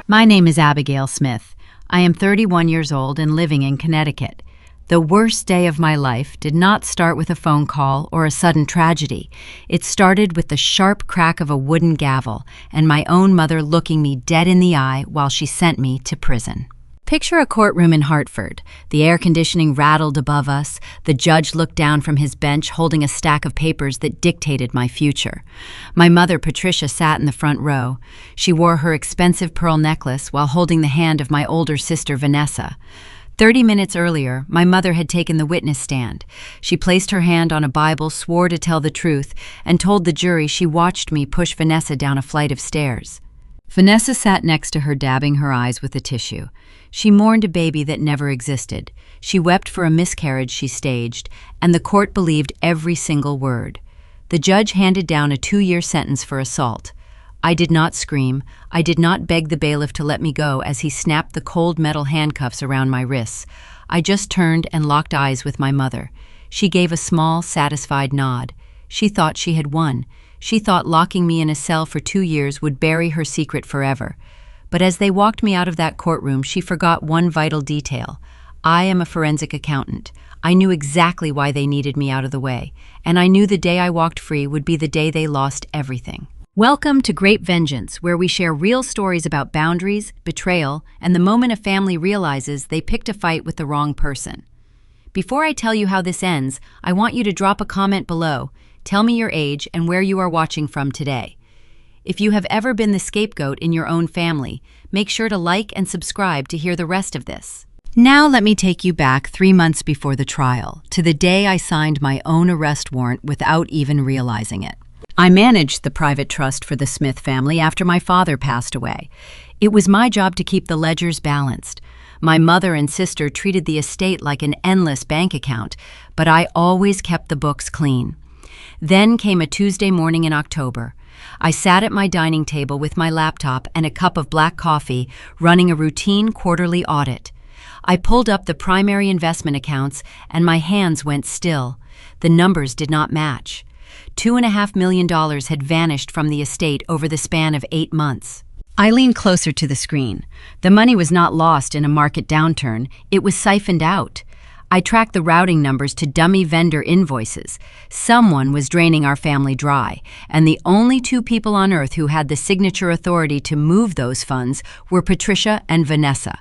My name is Abigail Smith. I am 31 years old and living in Connecticut. The worst day of my life did not start with a phone call or a sudden tragedy. It started with the sharp crack of a wooden gavel and my own mother looking me dead in the eye while she sent me to prison. Picture a courtroom in Hartford. The air conditioning rattled above us. The judge looked down from his bench holding a stack of papers that dictated my future. My mother, Patricia, sat in the front row. She wore her expensive pearl necklace while holding the hand of my older sister, Vanessa. 30 minutes earlier, my mother had taken the witness stand. She placed her hand on a Bible, swore to tell the truth, and told the jury she watched me push Vanessa down a flight of stairs. Vanessa sat next to her, dabbing her eyes with a tissue. She mourned a baby that never existed. She wept for a miscarriage she staged, and the court believed every single word. The judge handed down a 2-year sentence for assault. I did not scream. I did not beg the bailiff to let me go as he snapped the cold metal handcuffs around my wrists. I just turned and locked eyes with my mother. She gave a small, satisfied nod. She thought she had won. She thought locking me in a cell for 2 years would bury her secret forever. But as they walked me out of that courtroom, she forgot one vital detail. I am a forensic accountant. I knew exactly why they needed me out of the way, and I knew the day I walked free would be the day they lost everything. Welcome to Grape Vengeance, where we share real stories about boundaries, betrayal, and the moment a family realizes they picked a fight with the wrong person. Before I tell you how this ends, I want you to drop a comment below. Tell me your age and where you are watching from today. If you have ever been the scapegoat in your own family, make sure to like and subscribe to hear the rest of this. Now let me take you back 3 months before the trial, to the day I signed my own arrest warrant without even realizing it. I managed the private trust for the Smith family after my father passed away. It was my job to keep the ledgers balanced. My mother and sister treated the estate like an endless bank account, but I always kept the books clean. Then came a Tuesday morning in October. I sat at my dining table with my laptop and a cup of black coffee, running a routine quarterly audit. I pulled up the primary investment accounts and my hands went still. The numbers did not match. $2.5 million had vanished from the estate over the span of 8 months. I leaned closer to the screen. The money was not lost in a market downturn, it was siphoned out. I tracked the routing numbers to dummy vendor invoices. Someone was draining our family dry, and the only 2 people on earth who had the signature authority to move those funds were Patricia and Vanessa.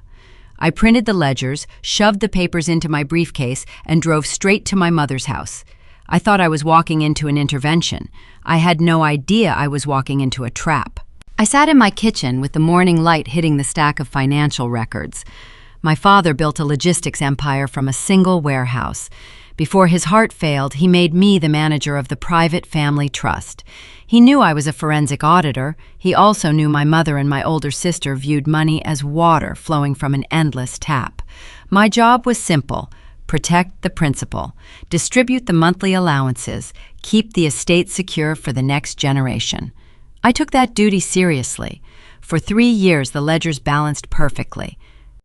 I printed the ledgers, shoved the papers into my briefcase, and drove straight to my mother's house. I thought I was walking into an intervention. I had no idea I was walking into a trap. I sat in my kitchen with the morning light hitting the stack of financial records. My father built a logistics empire from a single warehouse. Before his heart failed, he made me the manager of the private family trust. He knew I was a forensic auditor. He also knew my mother and my older sister viewed money as water flowing from an endless tap. My job was simple: protect the principal, distribute the monthly allowances, keep the estate secure for the next generation. I took that duty seriously. For 3 years, the ledgers balanced perfectly.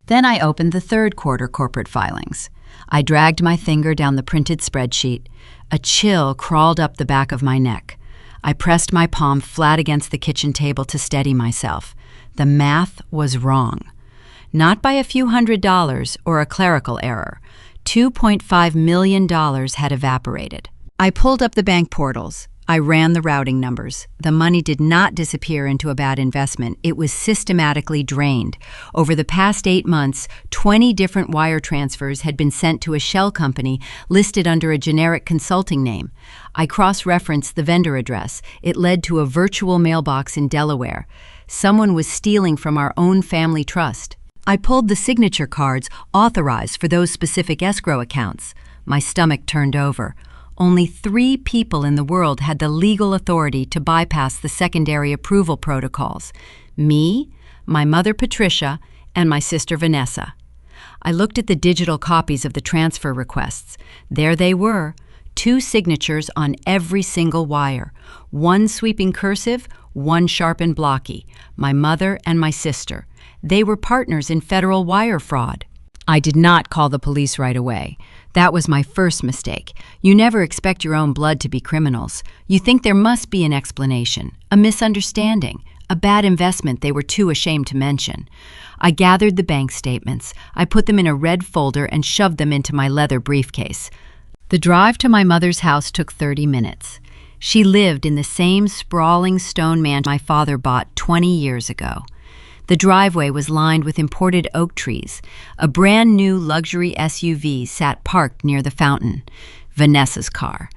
Then I opened the third quarter corporate filings. I dragged my finger down the printed spreadsheet. A chill crawled up the back of my neck. I pressed my palm flat against the kitchen table to steady myself. The math was wrong. Not by a few $100s or a clerical error. $2.5 million had evaporated. I pulled up the bank portals. I ran the routing numbers. The money did not disappear into a bad investment. It was systematically drained. Over the past 8 months, 20 different wire transfers had been sent to a shell company listed under a generic consulting name. I cross-referenced the vendor address. It led to a virtual mailbox in Delaware. Someone was stealing from our own family trust. I pulled the signature cards authorized for those specific escrow accounts. My stomach turned over. Only 3 people in the world had the legal authority to bypass the secondary approval protocols: me, my mother Patricia, and my sister Vanessa. I looked at the digital copies of the transfer requests. There they were, 2 signatures on every single wire, 1 sweeping cursive, 1 sharp and blocky, my mother and my sister. They were partners in federal wire fraud. I did not call the police right away. That was my first mistake. You never expect your own blood to be criminals. You think there must be an explanation, a misunderstanding, a bad investment they were too ashamed to mention. I gathered the bank statements. I put them in a red folder and shoved them into my leather briefcase. The drive to my mother's house took 30 minutes. She lived in the same sprawling stone mansion my father bought 20 years ago. The driveway was lined with imported oak trees. A brand new luxury SUV sat parked near the fountain, Vanessa's car.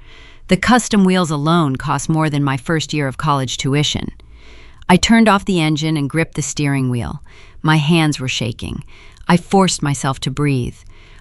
The custom wheels alone cost more than my first year of college tuition. I turned off the engine and gripped the steering wheel. My hands were shaking. I forced myself to breathe.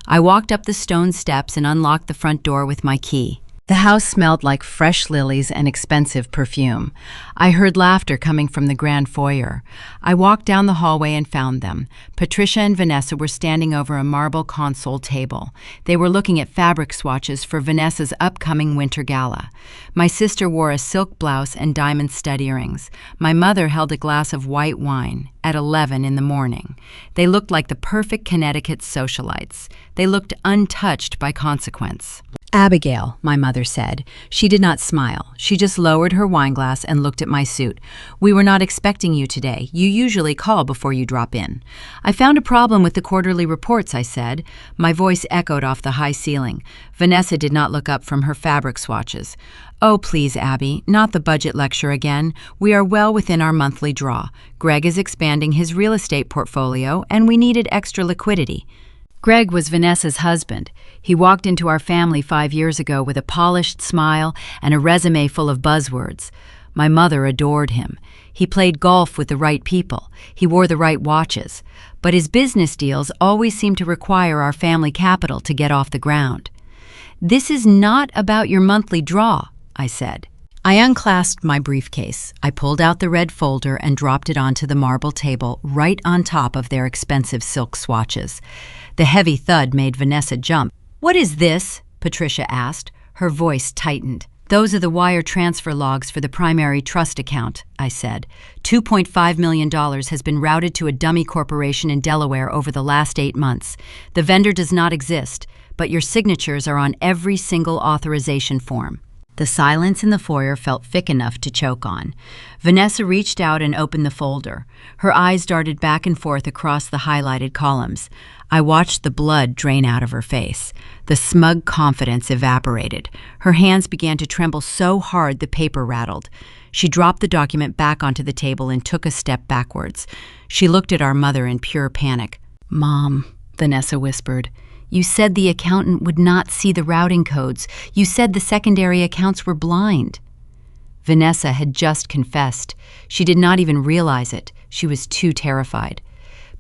I walked up the stone steps and unlocked the front door with my key. The house smelled like fresh lilies and expensive perfume. I heard laughter coming from the grand foyer. I walked down the hallway and found them. Patricia and Vanessa were standing over a marble console table. They were looking at fabric swatches for Vanessa's upcoming winter gala. My sister wore a silk blouse and diamond stud earrings. My mother held a glass of white wine at 11 in the morning. They looked like the perfect Connecticut socialites. They looked untouched by consequence. "Abigail," my mother said. She did not smile. She just lowered her wineglass and looked at my suit. "We were not expecting you today. You usually call before you drop in." "I found a problem with the quarterly reports," I said. My voice echoed off the high ceiling. Vanessa did not look up from her fabric swatches. "Oh, please, Abby, not the budget lecture again. We are well within our monthly draw. Greg is expanding his real estate portfolio, and we needed extra liquidity." Greg was Vanessa's husband. He walked into our family 5 years ago with a polished smile and a resume full of buzzwords. My mother adored him. He played golf with the right people. He wore the right watches. But his business deals always seemed to require our family capital to get off the ground. "This is not about your monthly draw," I said. I unclasped my briefcase. I pulled out the red folder and dropped it onto the marble table right on top of their expensive silk swatches. The heavy thud made Vanessa jump. "What is this?" Patricia asked. Her voice tightened. "Those are the wire transfer logs for the primary trust account," I said. $2.5 million has been routed to a dummy corporation in Delaware over the last 8 months. The vendor does not exist, but your signatures are on every single authorization form. The silence in the foyer felt thick enough to choke on. Vanessa reached out and opened the folder. Her eyes darted back and forth across the highlighted columns. I watched the blood drain out of her face. The smug confidence evaporated. Her hands began to tremble so hard the paper rattled. She dropped the document back onto the table and took a step backwards. She looked at our mother in pure panic. "Mom," Vanessa whispered. "You said the accountant would not see the routing codes. You said the secondary accounts were blind." Vanessa had just confessed. She did not even realize it. She was too terrified.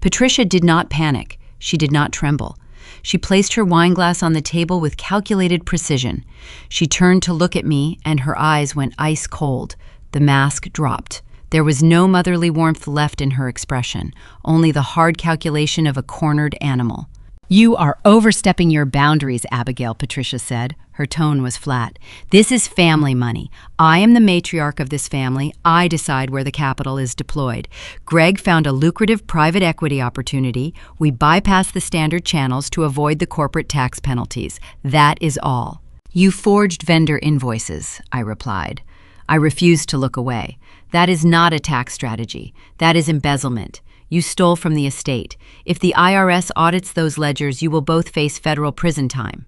Patricia did not panic. She did not tremble. She placed her wineglass on the table with calculated precision. She turned to look at me, and her eyes went ice cold. The mask dropped. There was no motherly warmth left in her expression, only the hard calculation of a cornered animal. "You are overstepping your boundaries, Abigail," Patricia said. Her tone was flat. "This is family money. I am the matriarch of this family. I decide where the capital is deployed. Greg found a lucrative private equity opportunity. We bypassed the standard channels to avoid the corporate tax penalties. That is all." "You forged vendor invoices," I replied. I refused to look away. "That is not a tax strategy. That is embezzlement. You stole from the estate. If the IRS audits those ledgers, you will both face federal prison time."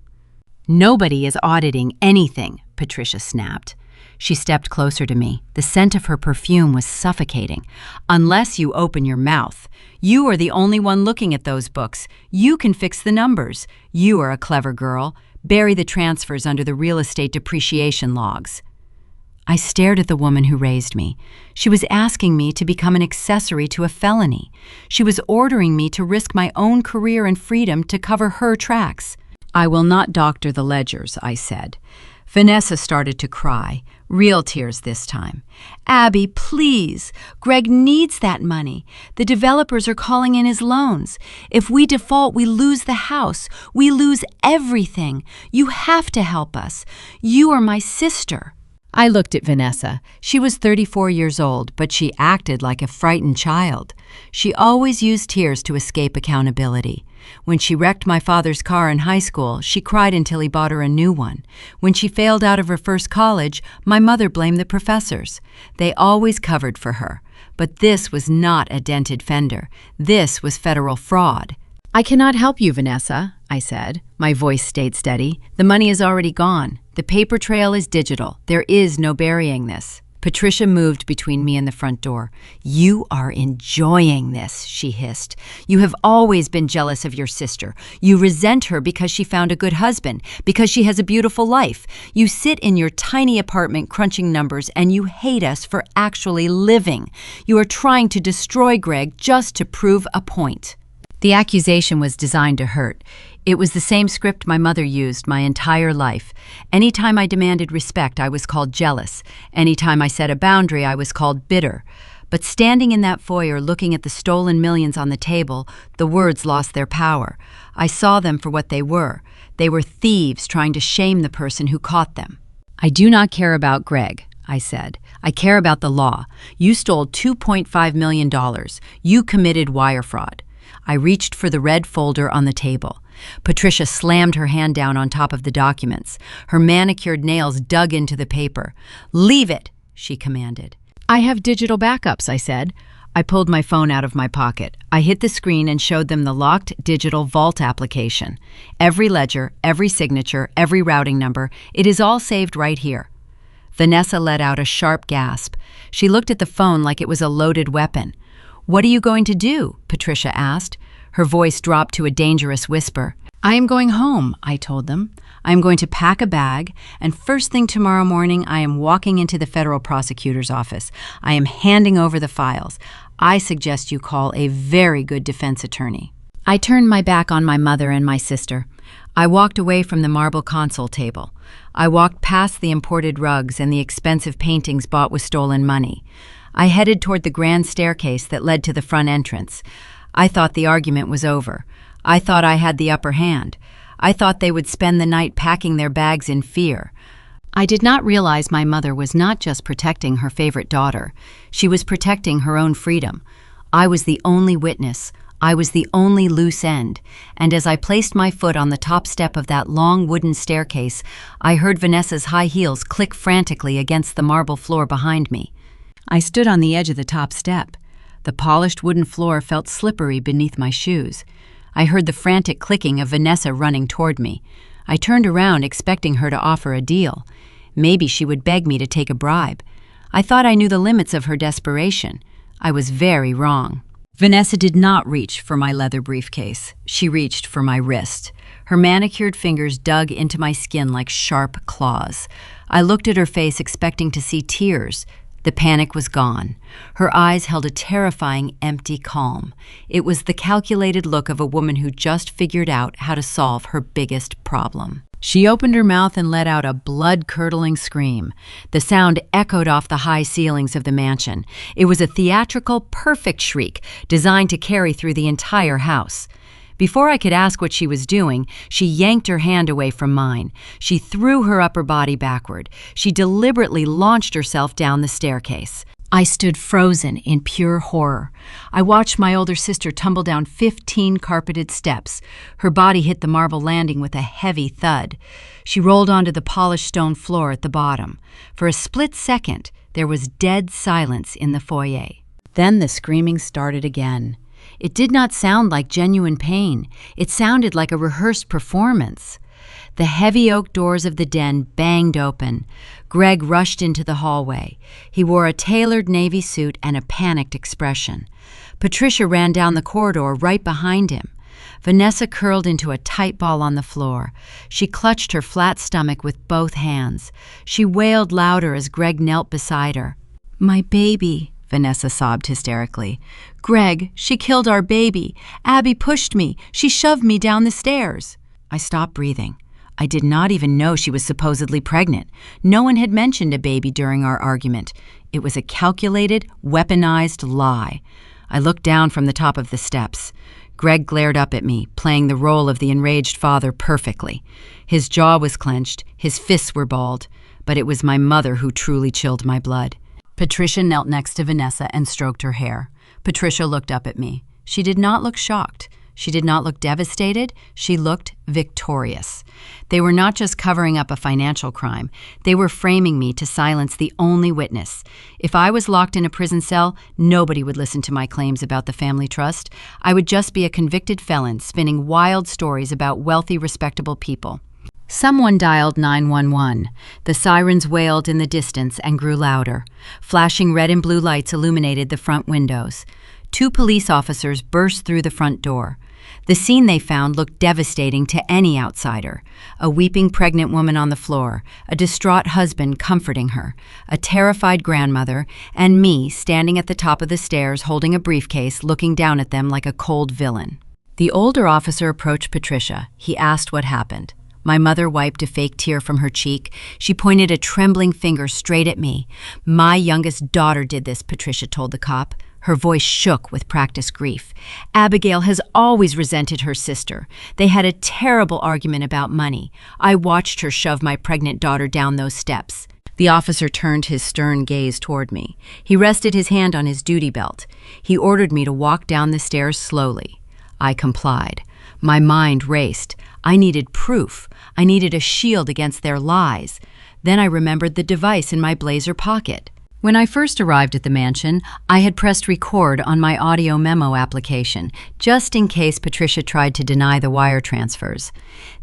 "Nobody is auditing anything," Patricia snapped. She stepped closer to me. The scent of her perfume was suffocating. "Unless you open your mouth. You are the only one looking at those books. You can fix the numbers. You are a clever girl. Bury the transfers under the real estate depreciation logs." I stared at the woman who raised me. She was asking me to become an accessory to a felony. She was ordering me to risk my own career and freedom to cover her tracks. "I will not doctor the ledgers," I said. Vanessa started to cry, real tears this time. "Abby, please. Greg needs that money. The developers are calling in his loans. If we default, we lose the house. We lose everything. You have to help us. You are my sister." I looked at Vanessa. She was 34 years old, but she acted like a frightened child. She always used tears to escape accountability. When she wrecked my father's car in high school, she cried until he bought her a new one. When she failed out of her first college, my mother blamed the professors. They always covered for her. But this was not a dented fender. This was federal fraud. "I cannot help you, Vanessa," I said. My voice stayed steady. "The money is already gone. The paper trail is digital. There is no burying this." Patricia moved between me and the front door. "You are enjoying this," she hissed. "You have always been jealous of your sister. You resent her because she found a good husband, because she has a beautiful life. You sit in your tiny apartment crunching numbers, and you hate us for actually living. You are trying to destroy Greg just to prove a point." The accusation was designed to hurt. It was the same script my mother used my entire life. Anytime I demanded respect, I was called jealous. Anytime I set a boundary, I was called bitter. But standing in that foyer looking at the stolen millions on the table, the words lost their power. I saw them for what they were. They were thieves trying to shame the person who caught them. "I do not care about Greg," I said. "I care about the law. You stole $2.5 million. You committed wire fraud." I reached for the red folder on the table. Patricia slammed her hand down on top of the documents. Her manicured nails dug into the paper. "Leave it," she commanded. "I have digital backups," I said. I pulled my phone out of my pocket. I hit the screen and showed them the locked digital vault application. Every ledger, every signature, every routing number, it is all saved right here. Vanessa let out a sharp gasp. She looked at the phone like it was a loaded weapon. "What are you going to do?" Patricia asked. Her voice dropped to a dangerous whisper. "I am going home," I told them. "I am going to pack a bag, and first thing tomorrow morning I am walking into the federal prosecutor's office. I am handing over the files. I suggest you call a very good defense attorney." I turned my back on my mother and my sister. I walked away from the marble console table. I walked past the imported rugs and the expensive paintings bought with stolen money. I headed toward the grand staircase that led to the front entrance. I thought the argument was over. I thought I had the upper hand. I thought they would spend the night packing their bags in fear. I did not realize my mother was not just protecting her favorite daughter. She was protecting her own freedom. I was the only witness. I was the only loose end. And as I placed my foot on the top step of that long wooden staircase, I heard Vanessa's high heels click frantically against the marble floor behind me. I stood on the edge of the top step. The polished wooden floor felt slippery beneath my shoes. I heard the frantic clicking of Vanessa running toward me. I turned around expecting her to offer a deal. Maybe she would beg me to take a bribe. I thought I knew the limits of her desperation. I was very wrong. Vanessa did not reach for my leather briefcase. She reached for my wrist. Her manicured fingers dug into my skin like sharp claws. I looked at her face expecting to see tears. The panic was gone. Her eyes held a terrifying, empty calm. It was the calculated look of a woman who just figured out how to solve her biggest problem. She opened her mouth and let out a blood-curdling scream. The sound echoed off the high ceilings of the mansion. It was a theatrical, perfect shriek designed to carry through the entire house. Before I could ask what she was doing, she yanked her hand away from mine. She threw her upper body backward. She deliberately launched herself down the staircase. I stood frozen in pure horror. I watched my older sister tumble down 15 carpeted steps. Her body hit the marble landing with a heavy thud. She rolled onto the polished stone floor at the bottom. For a split second, there was dead silence in the foyer. Then the screaming started again. It did not sound like genuine pain. It sounded like a rehearsed performance. The heavy oak doors of the den banged open. Greg rushed into the hallway. He wore a tailored navy suit and a panicked expression. Patricia ran down the corridor right behind him. Vanessa curled into a tight ball on the floor. She clutched her flat stomach with both hands. She wailed louder as Greg knelt beside her. "My baby," Vanessa sobbed hysterically. "Greg, she killed our baby. Abby pushed me. She shoved me down the stairs." I stopped breathing. I did not even know she was supposedly pregnant. No one had mentioned a baby during our argument. It was a calculated, weaponized lie. I looked down from the top of the steps. Greg glared up at me, playing the role of the enraged father perfectly. His jaw was clenched, his fists were balled, but it was my mother who truly chilled my blood. Patricia knelt next to Vanessa and stroked her hair. Patricia looked up at me. She did not look shocked. She did not look devastated. She looked victorious. They were not just covering up a financial crime. They were framing me to silence the only witness. If I was locked in a prison cell, nobody would listen to my claims about the family trust. I would just be a convicted felon spinning wild stories about wealthy, respectable people. Someone dialed 911. The sirens wailed in the distance and grew louder. Flashing red and blue lights illuminated the front windows. 2 police officers burst through the front door. The scene they found looked devastating to any outsider. A weeping pregnant woman on the floor, a distraught husband comforting her, a terrified grandmother, and me standing at the top of the stairs holding a briefcase looking down at them like a cold villain. The older officer approached Patricia. He asked what happened. My mother wiped a fake tear from her cheek. She pointed a trembling finger straight at me. "My youngest daughter did this," Patricia told the cop. Her voice shook with practiced grief. "Abigail has always resented her sister. They had a terrible argument about money. I watched her shove my pregnant daughter down those steps." The officer turned his stern gaze toward me. He rested his hand on his duty belt. He ordered me to walk down the stairs slowly. I complied. My mind raced. I needed proof. I needed a shield against their lies. Then I remembered the device in my blazer pocket. When I first arrived at the mansion, I had pressed record on my audio memo application, just in case Patricia tried to deny the wire transfers.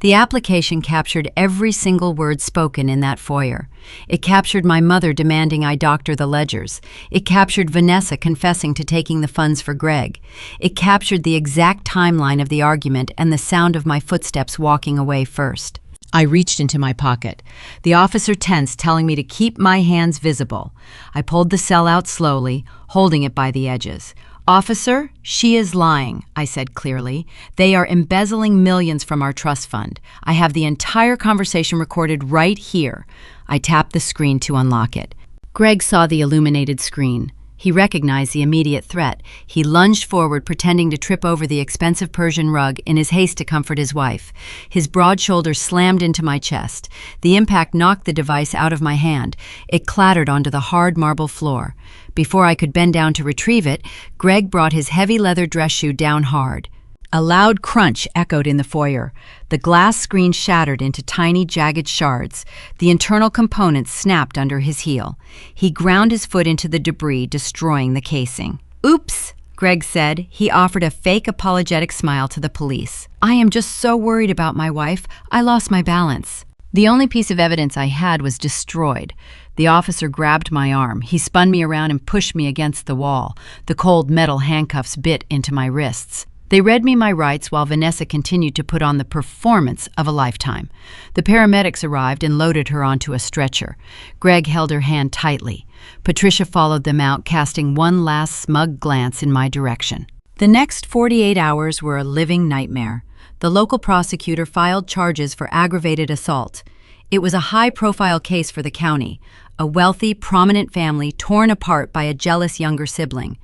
The application captured every single word spoken in that foyer. It captured my mother demanding I doctor the ledgers. It captured Vanessa confessing to taking the funds for Greg. It captured the exact timeline of the argument and the sound of my footsteps walking away first. I reached into my pocket. The officer tensed, telling me to keep my hands visible. I pulled the cell out slowly, holding it by the edges. "Officer, she is lying," I said clearly. "They are embezzling millions from our trust fund. I have the entire conversation recorded right here." I tapped the screen to unlock it. Greg saw the illuminated screen. He recognized the immediate threat. He lunged forward, pretending to trip over the expensive Persian rug in his haste to comfort his wife. His broad shoulders slammed into my chest. The impact knocked the device out of my hand. It clattered onto the hard marble floor. Before I could bend down to retrieve it, Greg brought his heavy leather dress shoe down hard. A loud crunch echoed in the foyer. The glass screen shattered into tiny, jagged shards. The internal components snapped under his heel. He ground his foot into the debris, destroying the casing. "Oops," Greg said. He offered a fake apologetic smile to the police. "I am just so worried about my wife, I lost my balance." The only piece of evidence I had was destroyed. The officer grabbed my arm. He spun me around and pushed me against the wall. The cold metal handcuffs bit into my wrists. They read me my rights while Vanessa continued to put on the performance of a lifetime. The paramedics arrived and loaded her onto a stretcher. Greg held her hand tightly. Patricia followed them out, casting one last smug glance in my direction. The next 48 hours were a living nightmare. The local prosecutor filed charges for aggravated assault. It was a high-profile case for the county, a wealthy, prominent family torn apart by a jealous younger sibling.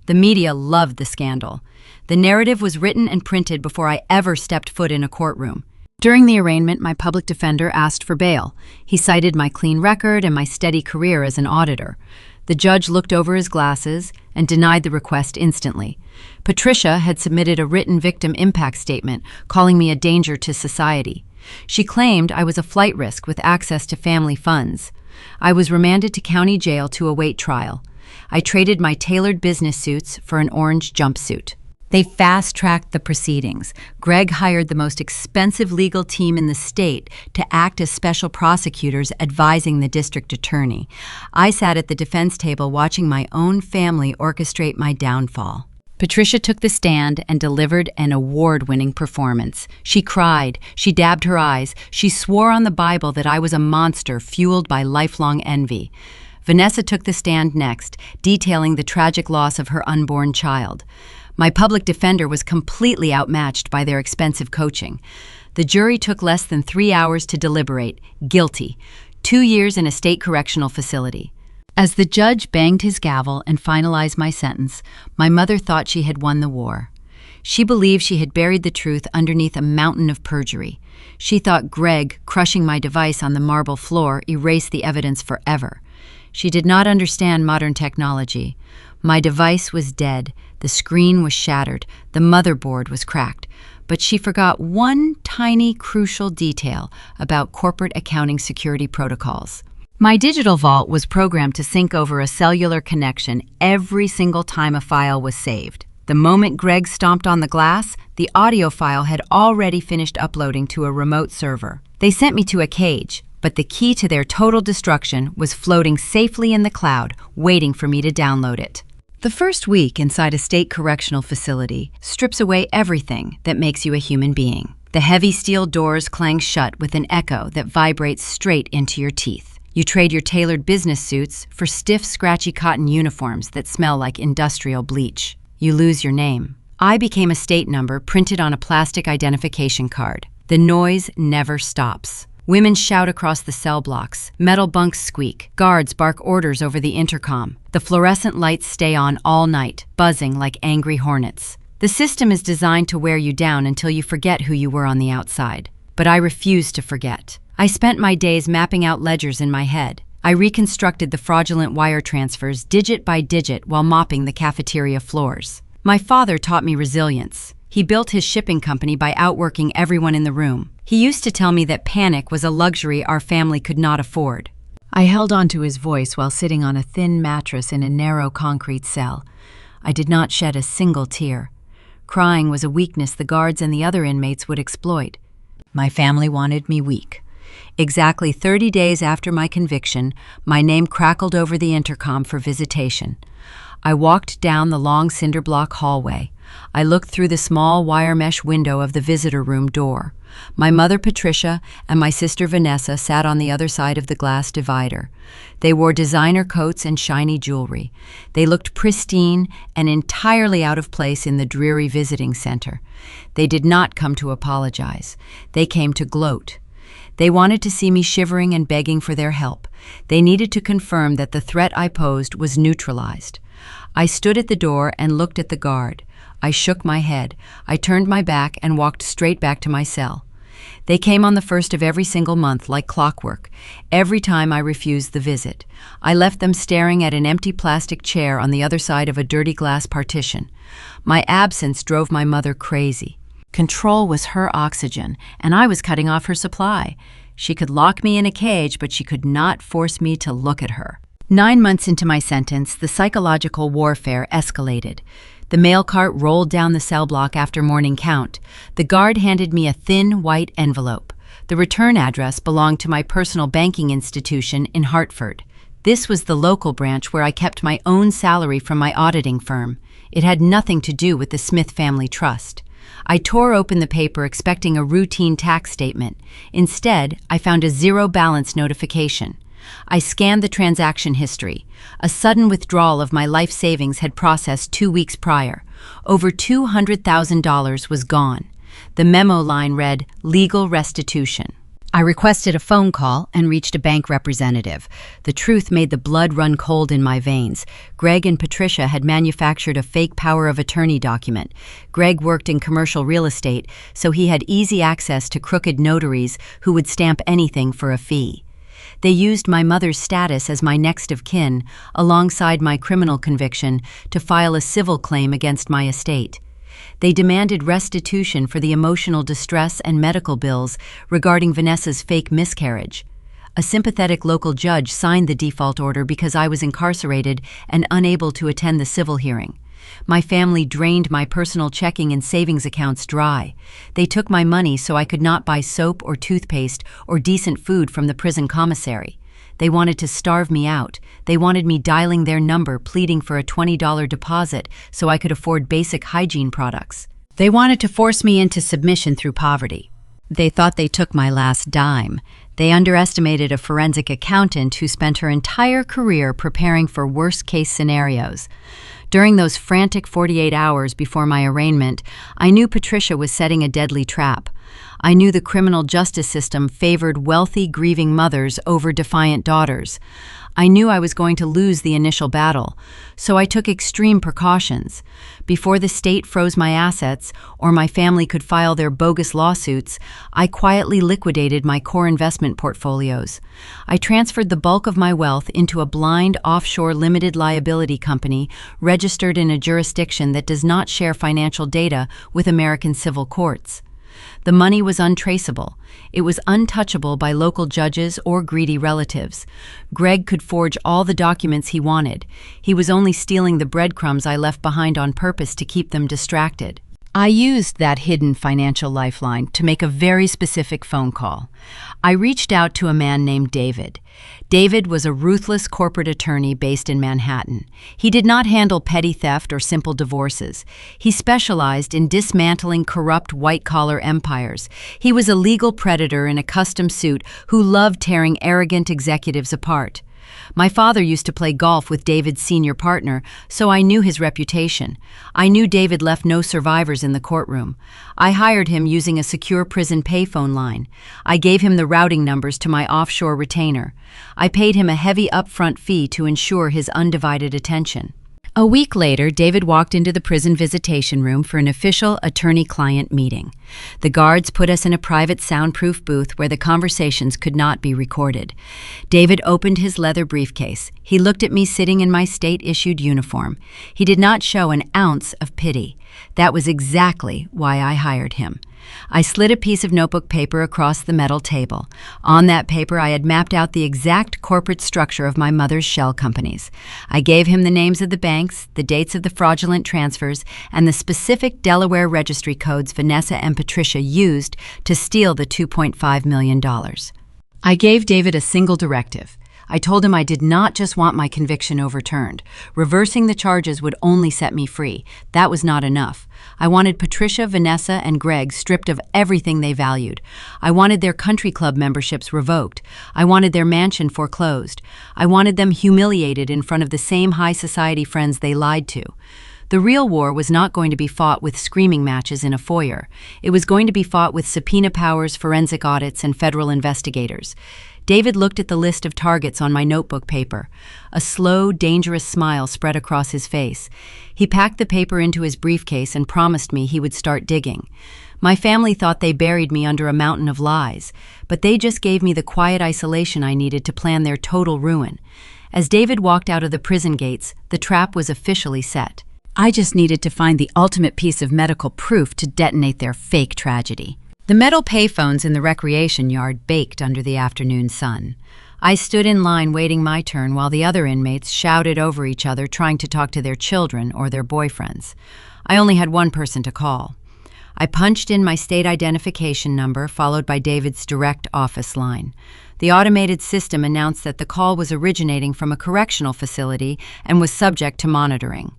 The media loved the scandal. The narrative was written and printed before I ever stepped foot in a courtroom. During the arraignment, my public defender asked for bail. He cited my clean record and my steady career as an auditor. The judge looked over his glasses and denied the request instantly. Patricia had submitted a written victim impact statement, calling me a danger to society. She claimed I was a flight risk with access to family funds. I was remanded to county jail to await trial. I traded my tailored business suits for an orange jumpsuit. They fast-tracked the proceedings. Greg hired the most expensive legal team in the state to act as special prosecutors advising the district attorney. I sat at the defense table watching my own family orchestrate my downfall. Patricia took the stand and delivered an award-winning performance. She cried, she dabbed her eyes, she swore on the Bible that I was a monster fueled by lifelong envy. Vanessa took the stand next, detailing the tragic loss of her unborn child. My public defender was completely outmatched by their expensive coaching. The jury took less than 3 hours to deliberate, guilty, 2 years in a state correctional facility. As the judge banged his gavel and finalized my sentence, my mother thought she had won the war. She believed she had buried the truth underneath a mountain of perjury. She thought Greg crushing my device on the marble floor erased the evidence forever. She did not understand modern technology. My device was dead, the screen was shattered, the motherboard was cracked, but she forgot one tiny, crucial detail about corporate accounting security protocols. My digital vault was programmed to sync over a cellular connection every single time a file was saved. The moment Greg stomped on the glass, the audio file had already finished uploading to a remote server. They sent me to a cage, but the key to their total destruction was floating safely in the cloud, waiting for me to download it. The first week inside a state correctional facility strips away everything that makes you a human being. The heavy steel doors clang shut with an echo that vibrates straight into your teeth. You trade your tailored business suits for stiff, scratchy cotton uniforms that smell like industrial bleach. You lose your name. I became a state number printed on a plastic identification card. The noise never stops. Women shout across the cell blocks. Metal bunks squeak. Guards bark orders over the intercom. The fluorescent lights stay on all night, buzzing like angry hornets. The system is designed to wear you down until you forget who you were on the outside. But I refuse to forget. I spent my days mapping out ledgers in my head. I reconstructed the fraudulent wire transfers digit by digit while mopping the cafeteria floors. My father taught me resilience. He built his shipping company by outworking everyone in the room. He used to tell me that panic was a luxury our family could not afford. I held on to his voice while sitting on a thin mattress in a narrow concrete cell. I did not shed a single tear. Crying was a weakness the guards and the other inmates would exploit. My family wanted me weak. Exactly 30 days after my conviction, my name crackled over the intercom for visitation. I walked down the long cinder block hallway. I looked through the small wire mesh window of the visitor room door. My mother, Patricia, and my sister, Vanessa, sat on the other side of the glass divider. They wore designer coats and shiny jewelry. They looked pristine and entirely out of place in the dreary visiting center. They did not come to apologize. They came to gloat. They wanted to see me shivering and begging for their help. They needed to confirm that the threat I posed was neutralized. I stood at the door and looked at the guard. I shook my head. I turned my back and walked straight back to my cell. They came on the first of every single month like clockwork, every time I refused the visit. I left them staring at an empty plastic chair on the other side of a dirty glass partition. My absence drove my mother crazy. Control was her oxygen, and I was cutting off her supply. She could lock me in a cage, but she could not force me to look at her. 9 months into my sentence, the psychological warfare escalated. The mail cart rolled down the cell block after morning count. The guard handed me a thin, white envelope. The return address belonged to my personal banking institution in Hartford. This was the local branch where I kept my own salary from my auditing firm. It had nothing to do with the Smith Family Trust. I tore open the paper expecting a routine tax statement. Instead, I found a zero balance notification. I scanned the transaction history. A sudden withdrawal of my life savings had processed 2 weeks prior. Over $200,000 was gone. The memo line read, "Legal restitution." I requested a phone call and reached a bank representative. The truth made the blood run cold in my veins. Greg and Patricia had manufactured a fake power of attorney document. Greg worked in commercial real estate, so he had easy access to crooked notaries who would stamp anything for a fee. They used my mother's status as my next of kin, alongside my criminal conviction, to file a civil claim against my estate. They demanded restitution for the emotional distress and medical bills regarding Vanessa's fake miscarriage. A sympathetic local judge signed the default order because I was incarcerated and unable to attend the civil hearing. My family drained my personal checking and savings accounts dry. They took my money so I could not buy soap or toothpaste or decent food from the prison commissary. They wanted to starve me out. They wanted me dialing their number, pleading for a $20 deposit so I could afford basic hygiene products. They wanted to force me into submission through poverty. They thought they took my last dime. They underestimated a forensic accountant who spent her entire career preparing for worst-case scenarios. During those frantic 48 hours before my arraignment, I knew Patricia was setting a deadly trap. I knew the criminal justice system favored wealthy, grieving mothers over defiant daughters. I knew I was going to lose the initial battle, so I took extreme precautions. Before the state froze my assets or my family could file their bogus lawsuits, I quietly liquidated my core investment portfolios. I transferred the bulk of my wealth into a blind offshore limited liability company registered in a jurisdiction that does not share financial data with American civil courts. The money was untraceable. It was untouchable by local judges or greedy relatives. Greg could forge all the documents he wanted. He was only stealing the breadcrumbs I left behind on purpose to keep them distracted. I used that hidden financial lifeline to make a very specific phone call. I reached out to a man named David. David was a ruthless corporate attorney based in Manhattan. He did not handle petty theft or simple divorces. He specialized in dismantling corrupt white-collar empires. He was a legal predator in a custom suit who loved tearing arrogant executives apart. My father used to play golf with David's senior partner, so I knew his reputation. I knew David left no survivors in the courtroom. I hired him using a secure prison payphone line. I gave him the routing numbers to my offshore retainer. I paid him a heavy upfront fee to ensure his undivided attention. A week later, David walked into the prison visitation room for an official attorney-client meeting. The guards put us in a private soundproof booth where the conversations could not be recorded. David opened his leather briefcase. He looked at me sitting in my state-issued uniform. He did not show an ounce of pity. That was exactly why I hired him. I slid a piece of notebook paper across the metal table. On that paper, I had mapped out the exact corporate structure of my mother's shell companies. I gave him the names of the banks, the dates of the fraudulent transfers, and the specific Delaware registry codes Vanessa and Patricia used to steal the $2.5 million. I gave David a single directive. I told him I did not just want my conviction overturned. Reversing the charges would only set me free. That was not enough. I wanted Patricia, Vanessa, and Greg stripped of everything they valued. I wanted their country club memberships revoked. I wanted their mansion foreclosed. I wanted them humiliated in front of the same high society friends they lied to. The real war was not going to be fought with screaming matches in a foyer. It was going to be fought with subpoena powers, forensic audits, and federal investigators. David looked at the list of targets on my notebook paper. A slow, dangerous smile spread across his face. He packed the paper into his briefcase and promised me he would start digging. My family thought they buried me under a mountain of lies, but they just gave me the quiet isolation I needed to plan their total ruin. As David walked out of the prison gates, the trap was officially set. I just needed to find the ultimate piece of medical proof to detonate their fake tragedy. The metal payphones in the recreation yard baked under the afternoon sun. I stood in line waiting my turn while the other inmates shouted over each other trying to talk to their children or their boyfriends. I only had one person to call. I punched in my state identification number followed by David's direct office line. The automated system announced that the call was originating from a correctional facility and was subject to monitoring.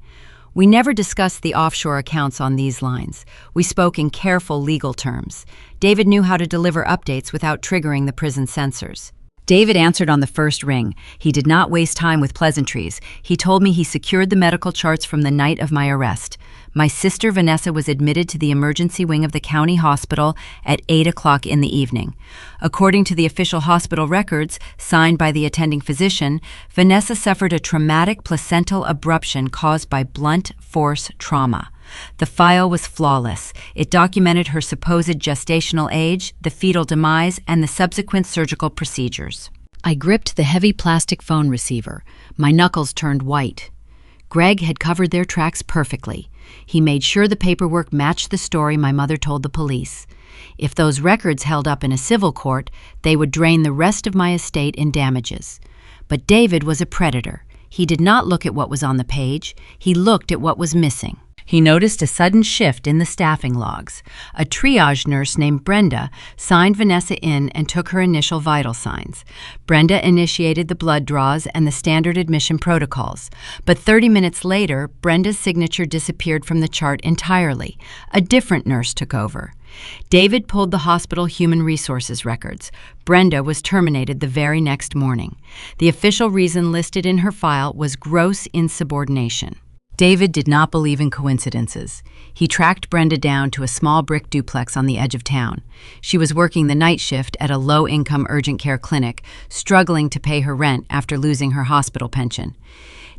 We never discussed the offshore accounts on these lines. We spoke in careful legal terms. David knew how to deliver updates without triggering the prison censors. David answered on the first ring. He did not waste time with pleasantries. He told me he secured the medical charts from the night of my arrest. My sister Vanessa was admitted to the emergency wing of the county hospital at 8 o'clock in the evening. According to the official hospital records, signed by the attending physician, Vanessa suffered a traumatic placental abruption caused by blunt force trauma. The file was flawless. It documented her supposed gestational age, the fetal demise, and the subsequent surgical procedures. I gripped the heavy plastic phone receiver. My knuckles turned white. Greg had covered their tracks perfectly. He made sure the paperwork matched the story my mother told the police. If those records held up in a civil court, they would drain the rest of my estate in damages. But David was a predator. He did not look at what was on the page. He looked at what was missing. He noticed a sudden shift in the staffing logs. A triage nurse named Brenda signed Vanessa in and took her initial vital signs. Brenda initiated the blood draws and the standard admission protocols. But 30 minutes later, Brenda's signature disappeared from the chart entirely. A different nurse took over. David pulled the hospital human resources records. Brenda was terminated the very next morning. The official reason listed in her file was gross insubordination. David did not believe in coincidences. He tracked Brenda down to a small brick duplex on the edge of town. She was working the night shift at a low-income urgent care clinic, struggling to pay her rent after losing her hospital pension.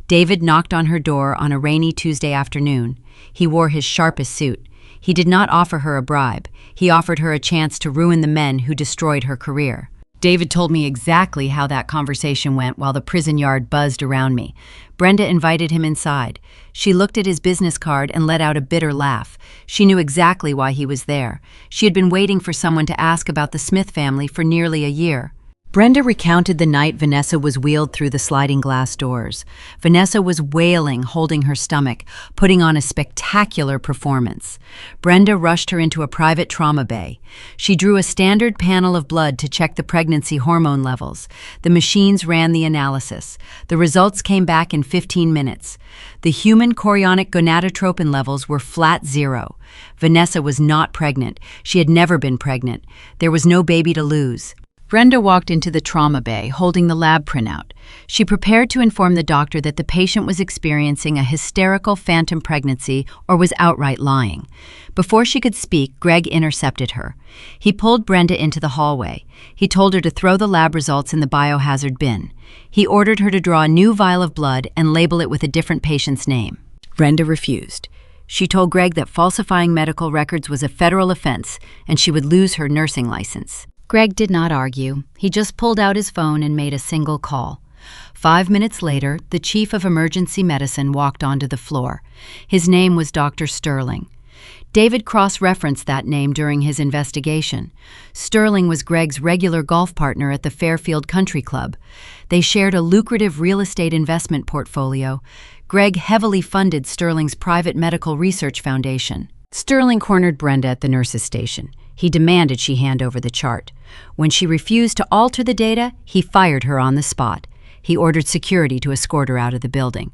David knocked on her door on a rainy Tuesday afternoon. He wore his sharpest suit. He did not offer her a bribe. He offered her a chance to ruin the men who destroyed her career. David told me exactly how that conversation went while the prison yard buzzed around me. Brenda invited him inside. She looked at his business card and let out a bitter laugh. She knew exactly why he was there. She had been waiting for someone to ask about the Smith family for nearly a year. Brenda recounted the night Vanessa was wheeled through the sliding glass doors. Vanessa was wailing, holding her stomach, putting on a spectacular performance. Brenda rushed her into a private trauma bay. She drew a standard panel of blood to check the pregnancy hormone levels. The machines ran the analysis. The results came back in 15 minutes. The human chorionic gonadotropin levels were flat 0. Vanessa was not pregnant. She had never been pregnant. There was no baby to lose. Brenda walked into the trauma bay, holding the lab printout. She prepared to inform the doctor that the patient was experiencing a hysterical phantom pregnancy or was outright lying. Before she could speak, Greg intercepted her. He pulled Brenda into the hallway. He told her to throw the lab results in the biohazard bin. He ordered her to draw a new vial of blood and label it with a different patient's name. Brenda refused. She told Greg that falsifying medical records was a federal offense and she would lose her nursing license. Greg did not argue. He just pulled out his phone and made a single call. 5 minutes later, the chief of emergency medicine walked onto the floor. His name was Dr. Sterling. David cross-referenced that name during his investigation. Sterling was Greg's regular golf partner at the Fairfield Country Club. They shared a lucrative real estate investment portfolio. Greg heavily funded Sterling's private medical research foundation. Sterling cornered Brenda at the nurse's station. He demanded she hand over the chart. When she refused to alter the data, he fired her on the spot. He ordered security to escort her out of the building.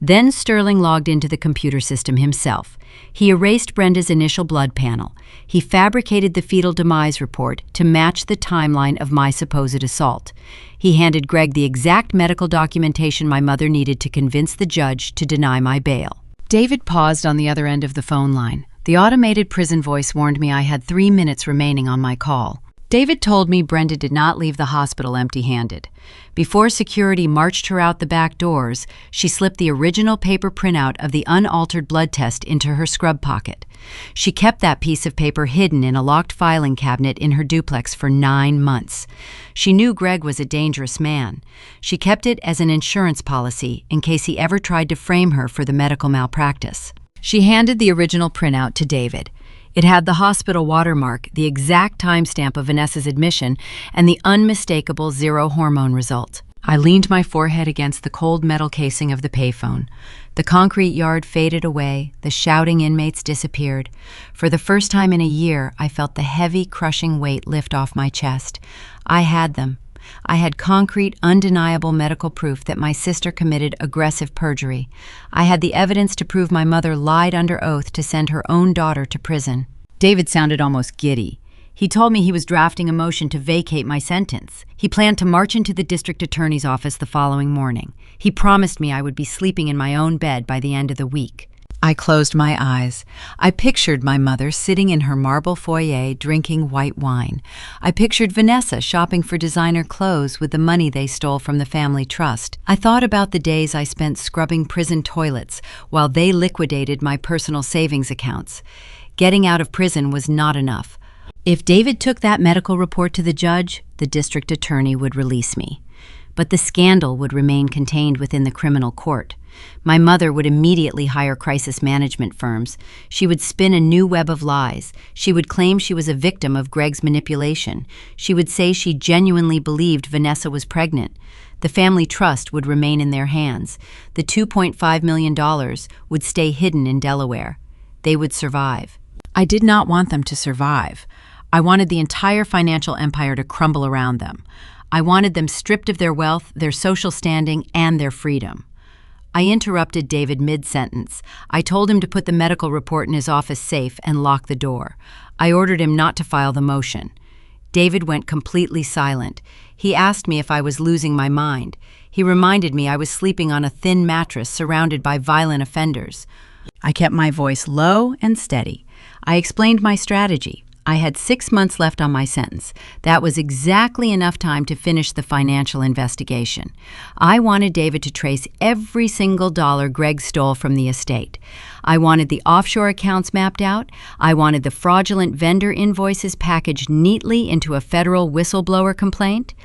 Then Sterling logged into the computer system himself. He erased Brenda's initial blood panel. He fabricated the fetal demise report to match the timeline of my supposed assault. He handed Greg the exact medical documentation my mother needed to convince the judge to deny my bail. David paused on the other end of the phone line. The automated prison voice warned me I had 3 minutes remaining on my call. David told me Brenda did not leave the hospital empty-handed. Before security marched her out the back doors, she slipped the original paper printout of the unaltered blood test into her scrub pocket. She kept that piece of paper hidden in a locked filing cabinet in her duplex for 9 months. She knew Greg was a dangerous man. She kept it as an insurance policy in case he ever tried to frame her for the medical malpractice. She handed the original printout to David. It had the hospital watermark, the exact timestamp of Vanessa's admission, and the unmistakable 0 hormone result. I leaned my forehead against the cold metal casing of the payphone. The concrete yard faded away, the shouting inmates disappeared. For the first time in a year, I felt the heavy, crushing weight lift off my chest. I had them. I had concrete, undeniable medical proof that my sister committed aggressive perjury. I had the evidence to prove my mother lied under oath to send her own daughter to prison. David sounded almost giddy. He told me he was drafting a motion to vacate my sentence. He planned to march into the district attorney's office the following morning. He promised me I would be sleeping in my own bed by the end of the week. I closed my eyes. I pictured my mother sitting in her marble foyer drinking white wine. I pictured Vanessa shopping for designer clothes with the money they stole from the family trust. I thought about the days I spent scrubbing prison toilets while they liquidated my personal savings accounts. Getting out of prison was not enough. If David took that medical report to the judge, the district attorney would release me. But the scandal would remain contained within the criminal court. My mother would immediately hire crisis management firms. She would spin a new web of lies. She would claim she was a victim of Greg's manipulation. She would say she genuinely believed Vanessa was pregnant. The family trust would remain in their hands. The $2.5 million would stay hidden in Delaware. They would survive. I did not want them to survive. I wanted the entire financial empire to crumble around them. I wanted them stripped of their wealth, their social standing, and their freedom. I interrupted David mid-sentence. I told him to put the medical report in his office safe and lock the door. I ordered him not to file the motion. David went completely silent. He asked me if I was losing my mind. He reminded me I was sleeping on a thin mattress surrounded by violent offenders. I kept my voice low and steady. I explained my strategy. I had 6 months left on my sentence. That was exactly enough time to finish the financial investigation. I wanted David to trace every single dollar Greg stole from the estate. I wanted the offshore accounts mapped out. I wanted the fraudulent vendor invoices packaged neatly into a federal whistleblower complaint.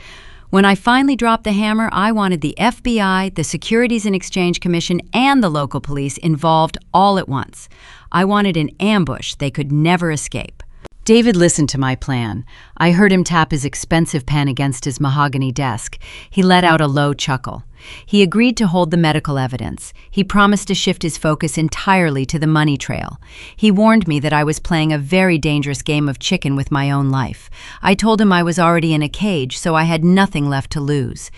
When I finally dropped the hammer, I wanted the FBI, the Securities and Exchange Commission, and the local police involved all at once. I wanted an ambush they could never escape. David listened to my plan. I heard him tap his expensive pen against his mahogany desk. He let out a low chuckle. He agreed to hold the medical evidence. He promised to shift his focus entirely to the money trail. He warned me that I was playing a very dangerous game of chicken with my own life. I told him I was already in a cage, so I had nothing left to lose.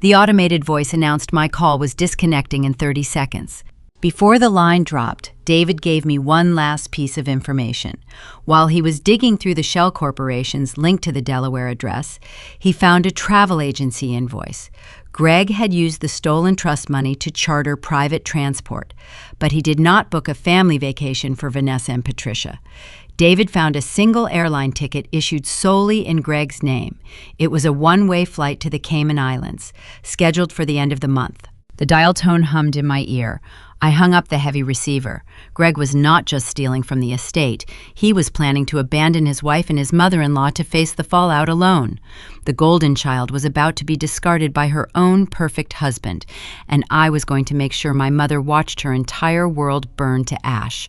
The automated voice announced my call was disconnecting in 30 seconds. Before the line dropped, David gave me one last piece of information. While he was digging through the shell corporations linked to the Delaware address, he found a travel agency invoice. Greg had used the stolen trust money to charter private transport, but he did not book a family vacation for Vanessa and Patricia. David found a single airline ticket issued solely in Greg's name. It was a one-way flight to the Cayman Islands, scheduled for the end of the month. The dial tone hummed in my ear. I hung up the heavy receiver. Greg was not just stealing from the estate. He was planning to abandon his wife and his mother-in-law to face the fallout alone. The golden child was about to be discarded by her own perfect husband, and I was going to make sure my mother watched her entire world burn to ash.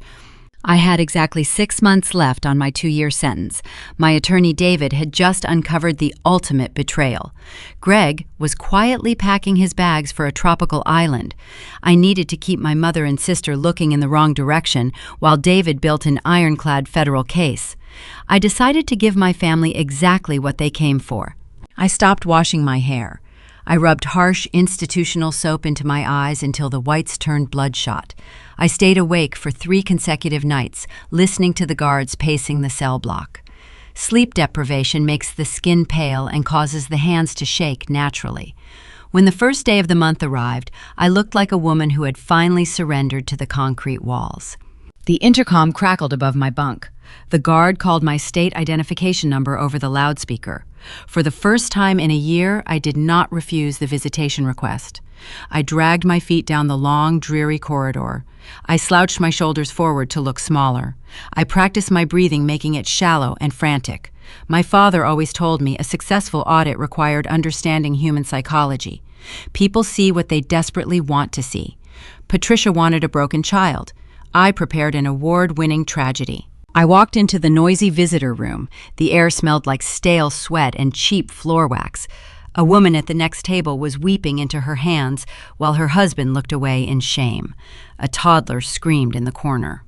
I had exactly 6 months left on my 2-year sentence. My attorney David had just uncovered the ultimate betrayal. Greg was quietly packing his bags for a tropical island. I needed to keep my mother and sister looking in the wrong direction while David built an ironclad federal case. I decided to give my family exactly what they came for. I stopped washing my hair. I rubbed harsh institutional soap into my eyes until the whites turned bloodshot. I stayed awake for 3 consecutive nights, listening to the guards pacing the cell block. Sleep deprivation makes the skin pale and causes the hands to shake naturally. When the first day of the month arrived, I looked like a woman who had finally surrendered to the concrete walls. The intercom crackled above my bunk. The guard called my state identification number over the loudspeaker. For the first time in a year, I did not refuse the visitation request. I dragged my feet down the long, dreary corridor. I slouched my shoulders forward to look smaller. I practiced my breathing, making it shallow and frantic. My father always told me a successful audit required understanding human psychology. People see what they desperately want to see. Patricia wanted a broken child. I prepared an award-winning tragedy. I walked into the noisy visitor room. The air smelled like stale sweat and cheap floor wax. A woman at the next table was weeping into her hands while her husband looked away in shame. A toddler screamed in the corner.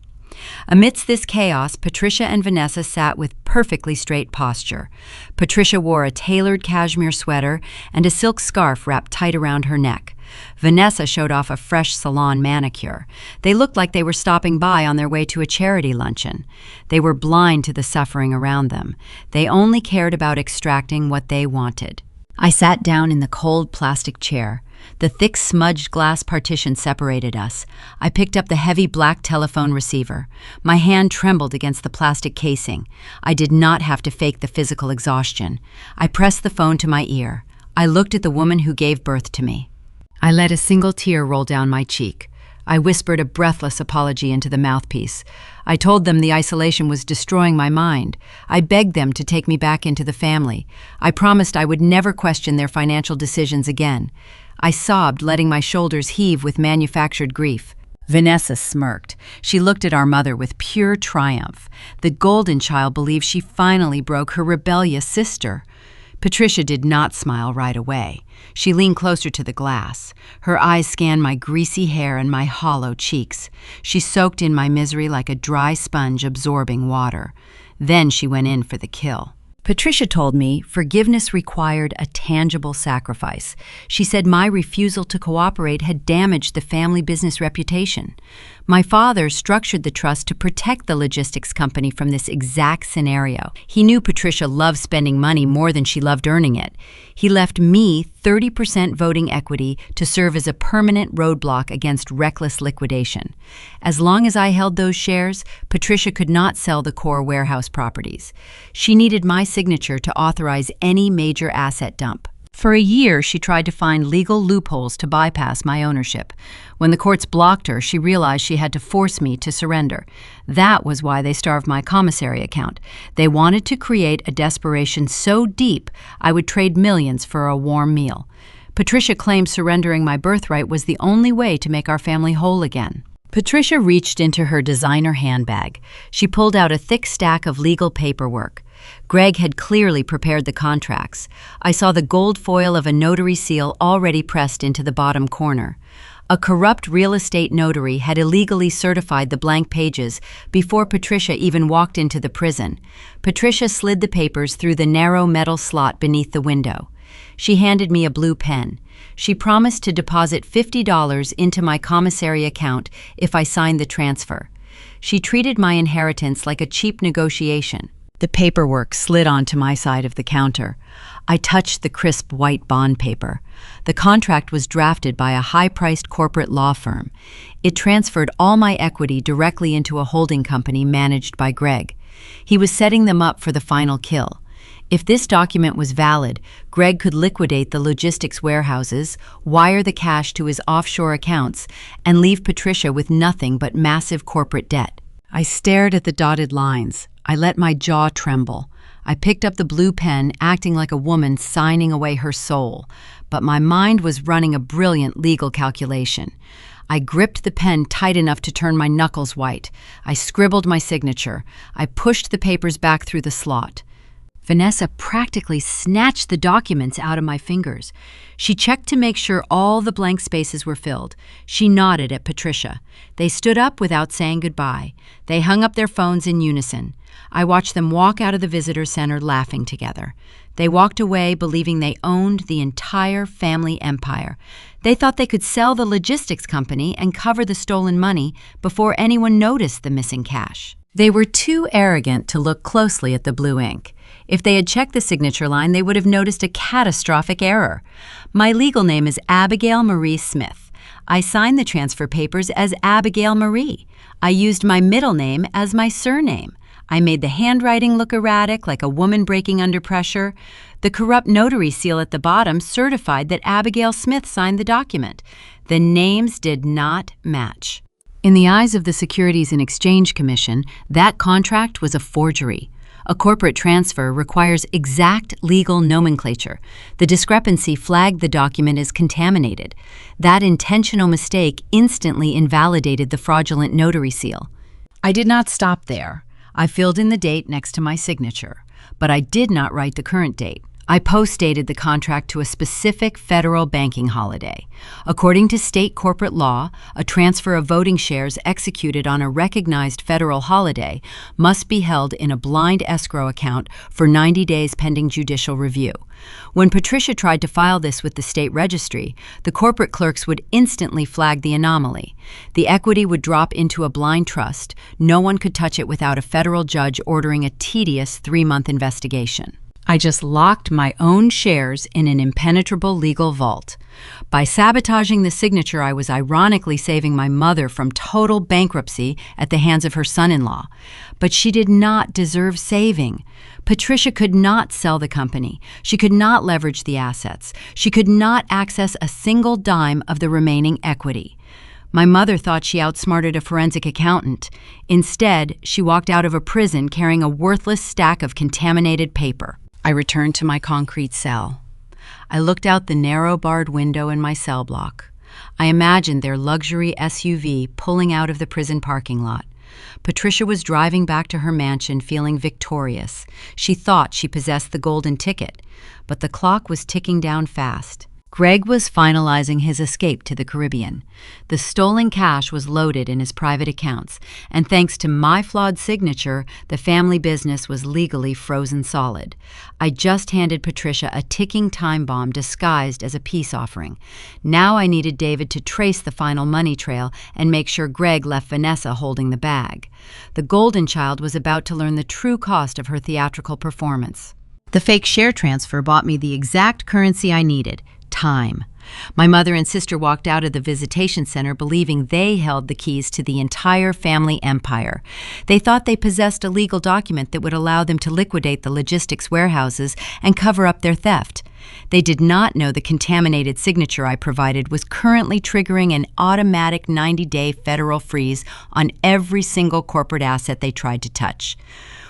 Amidst this chaos, Patricia and Vanessa sat with perfectly straight posture. Patricia wore a tailored cashmere sweater and a silk scarf wrapped tight around her neck. Vanessa showed off a fresh salon manicure. They looked like they were stopping by on their way to a charity luncheon. They were blind to the suffering around them. They only cared about extracting what they wanted. I sat down in the cold plastic chair. The thick smudged glass partition separated us. I picked up the heavy black telephone receiver. My hand trembled against the plastic casing. I did not have to fake the physical exhaustion. I pressed the phone to my ear. I looked at the woman who gave birth to me. I let a single tear roll down my cheek. I whispered a breathless apology into the mouthpiece. I told them the isolation was destroying my mind. I begged them to take me back into the family. I promised I would never question their financial decisions again. I sobbed, letting my shoulders heave with manufactured grief. Vanessa smirked. She looked at our mother with pure triumph. The golden child believed she finally broke her rebellious sister. Patricia did not smile right away. She leaned closer to the glass. Her eyes scanned my greasy hair and my hollow cheeks. She soaked in my misery like a dry sponge absorbing water. Then she went in for the kill. Patricia told me forgiveness required a tangible sacrifice. She said my refusal to cooperate had damaged the family business reputation. My father structured the trust to protect the logistics company from this exact scenario. He knew Patricia loved spending money more than she loved earning it. He left me 30% voting equity to serve as a permanent roadblock against reckless liquidation. As long as I held those shares, Patricia could not sell the core warehouse properties. She needed my signature to authorize any major asset dump. For a year, she tried to find legal loopholes to bypass my ownership. When the courts blocked her, she realized she had to force me to surrender. That was why they starved my commissary account. They wanted to create a desperation so deep I would trade millions for a warm meal. Patricia claimed surrendering my birthright was the only way to make our family whole again. Patricia reached into her designer handbag. She pulled out a thick stack of legal paperwork. Greg had clearly prepared the contracts. I saw the gold foil of a notary seal already pressed into the bottom corner. A corrupt real estate notary had illegally certified the blank pages before Patricia even walked into the prison. Patricia slid the papers through the narrow metal slot beneath the window. She handed me a blue pen. She promised to deposit $50 into my commissary account if I signed the transfer. She treated my inheritance like a cheap negotiation. The paperwork slid onto my side of the counter. I touched the crisp white bond paper. The contract was drafted by a high-priced corporate law firm. It transferred all my equity directly into a holding company managed by Greg. He was setting them up for the final kill. If this document was valid, Greg could liquidate the logistics warehouses, wire the cash to his offshore accounts, and leave Patricia with nothing but massive corporate debt. I stared at the dotted lines. I let my jaw tremble. I picked up the blue pen, acting like a woman signing away her soul. But my mind was running a brilliant legal calculation. I gripped the pen tight enough to turn my knuckles white. I scribbled my signature. I pushed the papers back through the slot. Vanessa practically snatched the documents out of my fingers. She checked to make sure all the blank spaces were filled. She nodded at Patricia. They stood up without saying goodbye. They hung up their phones in unison. I watched them walk out of the visitor center laughing together. They walked away believing they owned the entire family empire. They thought they could sell the logistics company and cover the stolen money before anyone noticed the missing cash. They were too arrogant to look closely at the blue ink. If they had checked the signature line, they would have noticed a catastrophic error. My legal name is Abigail Marie Smith. I signed the transfer papers as Abigail Marie. I used my middle name as my surname. I made the handwriting look erratic, like a woman breaking under pressure. The corrupt notary seal at the bottom certified that Abigail Smith signed the document. The names did not match. In the eyes of the Securities and Exchange Commission, that contract was a forgery. A corporate transfer requires exact legal nomenclature. The discrepancy flagged the document as contaminated. That intentional mistake instantly invalidated the fraudulent notary seal. I did not stop there. I filled in the date next to my signature, but I did not write the current date. I post-dated the contract to a specific federal banking holiday. According to state corporate law, a transfer of voting shares executed on a recognized federal holiday must be held in a blind escrow account for 90 days pending judicial review. When Patricia tried to file this with the state registry, the corporate clerks would instantly flag the anomaly. The equity would drop into a blind trust. No one could touch it without a federal judge ordering a tedious 3-month investigation. I just locked my own shares in an impenetrable legal vault. By sabotaging the signature, I was ironically saving my mother from total bankruptcy at the hands of her son-in-law. But she did not deserve saving. Patricia could not sell the company. She could not leverage the assets. She could not access a single dime of the remaining equity. My mother thought she outsmarted a forensic accountant. Instead, she walked out of a prison carrying a worthless stack of contaminated paper. I returned to my concrete cell. I looked out the narrow barred window in my cell block. I imagined their luxury SUV pulling out of the prison parking lot. Patricia was driving back to her mansion feeling victorious. She thought she possessed the golden ticket, but the clock was ticking down fast. Greg was finalizing his escape to the Caribbean. The stolen cash was loaded in his private accounts, and thanks to my flawed signature, the family business was legally frozen solid. I just handed Patricia a ticking time bomb disguised as a peace offering. Now I needed David to trace the final money trail and make sure Greg left Vanessa holding the bag. The golden child was about to learn the true cost of her theatrical performance. The fake share transfer bought me the exact currency I needed: time. My mother and sister walked out of the visitation center believing they held the keys to the entire family empire. They thought they possessed a legal document that would allow them to liquidate the logistics warehouses and cover up their theft. They did not know the contaminated signature I provided was currently triggering an automatic 90-day federal freeze on every single corporate asset they tried to touch.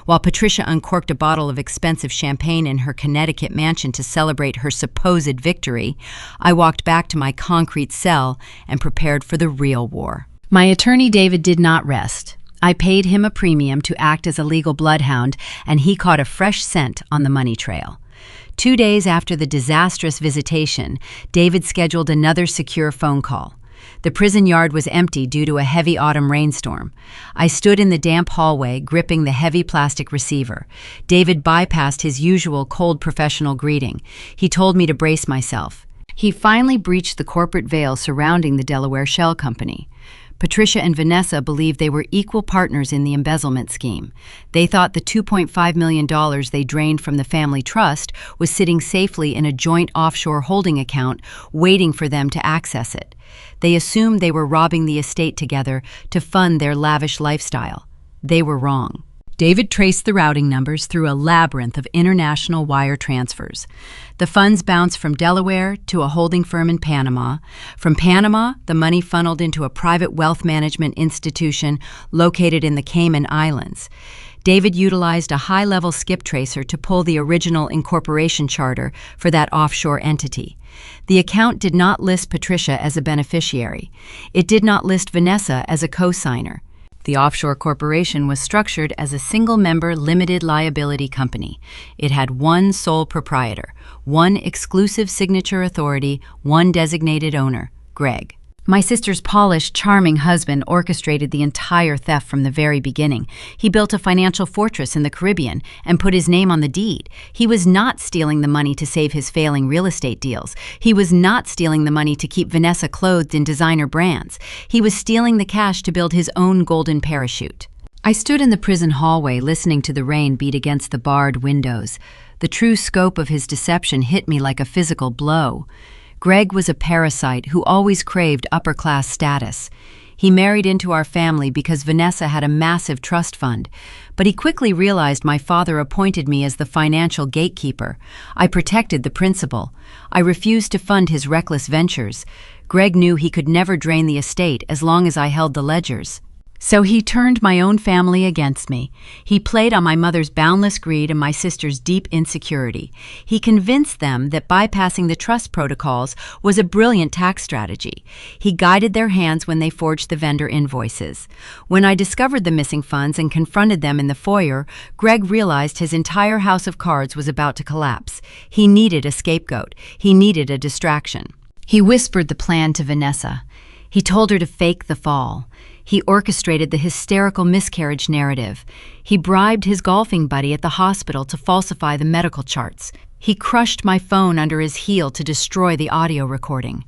While Patricia uncorked a bottle of expensive champagne in her Connecticut mansion to celebrate her supposed victory, I walked back to my concrete cell and prepared for the real war. My attorney David did not rest. I paid him a premium to act as a legal bloodhound, and he caught a fresh scent on the money trail. 2 days after the disastrous visitation, David scheduled another secure phone call. The prison yard was empty due to a heavy autumn rainstorm. I stood in the damp hallway, gripping the heavy plastic receiver. David bypassed his usual cold professional greeting. He told me to brace myself. He finally breached the corporate veil surrounding the Delaware Shell Company. Patricia and Vanessa believed they were equal partners in the embezzlement scheme. They thought the $2.5 million they drained from the family trust was sitting safely in a joint offshore holding account, waiting for them to access it. They assumed they were robbing the estate together to fund their lavish lifestyle. They were wrong. David traced the routing numbers through a labyrinth of international wire transfers. The funds bounced from Delaware to a holding firm in Panama. From Panama, the money funneled into a private wealth management institution located in the Cayman Islands. David utilized a high-level skip tracer to pull the original incorporation charter for that offshore entity. The account did not list Patricia as a beneficiary. It did not list Vanessa as a co-signer. The offshore corporation was structured as a single-member limited liability company. It had one sole proprietor, one exclusive signature authority, one designated owner, Greg. My sister's polished, charming husband orchestrated the entire theft from the very beginning. He built a financial fortress in the Caribbean and put his name on the deed. He was not stealing the money to save his failing real estate deals. He was not stealing the money to keep Vanessa clothed in designer brands. He was stealing the cash to build his own golden parachute. I stood in the prison hallway listening to the rain beat against the barred windows. The true scope of his deception hit me like a physical blow. Greg was a parasite who always craved upper-class status. He married into our family because Vanessa had a massive trust fund, but he quickly realized my father appointed me as the financial gatekeeper. I protected the principal. I refused to fund his reckless ventures. Greg knew he could never drain the estate as long as I held the ledgers. So he turned my own family against me. He played on my mother's boundless greed and my sister's deep insecurity. He convinced them that bypassing the trust protocols was a brilliant tax strategy. He guided their hands when they forged the vendor invoices. When I discovered the missing funds and confronted them in the foyer, Greg realized his entire house of cards was about to collapse. He needed a scapegoat. He needed a distraction. He whispered the plan to Vanessa. He told her to fake the fall. He orchestrated the hysterical miscarriage narrative. He bribed his golfing buddy at the hospital to falsify the medical charts. He crushed my phone under his heel to destroy the audio recording.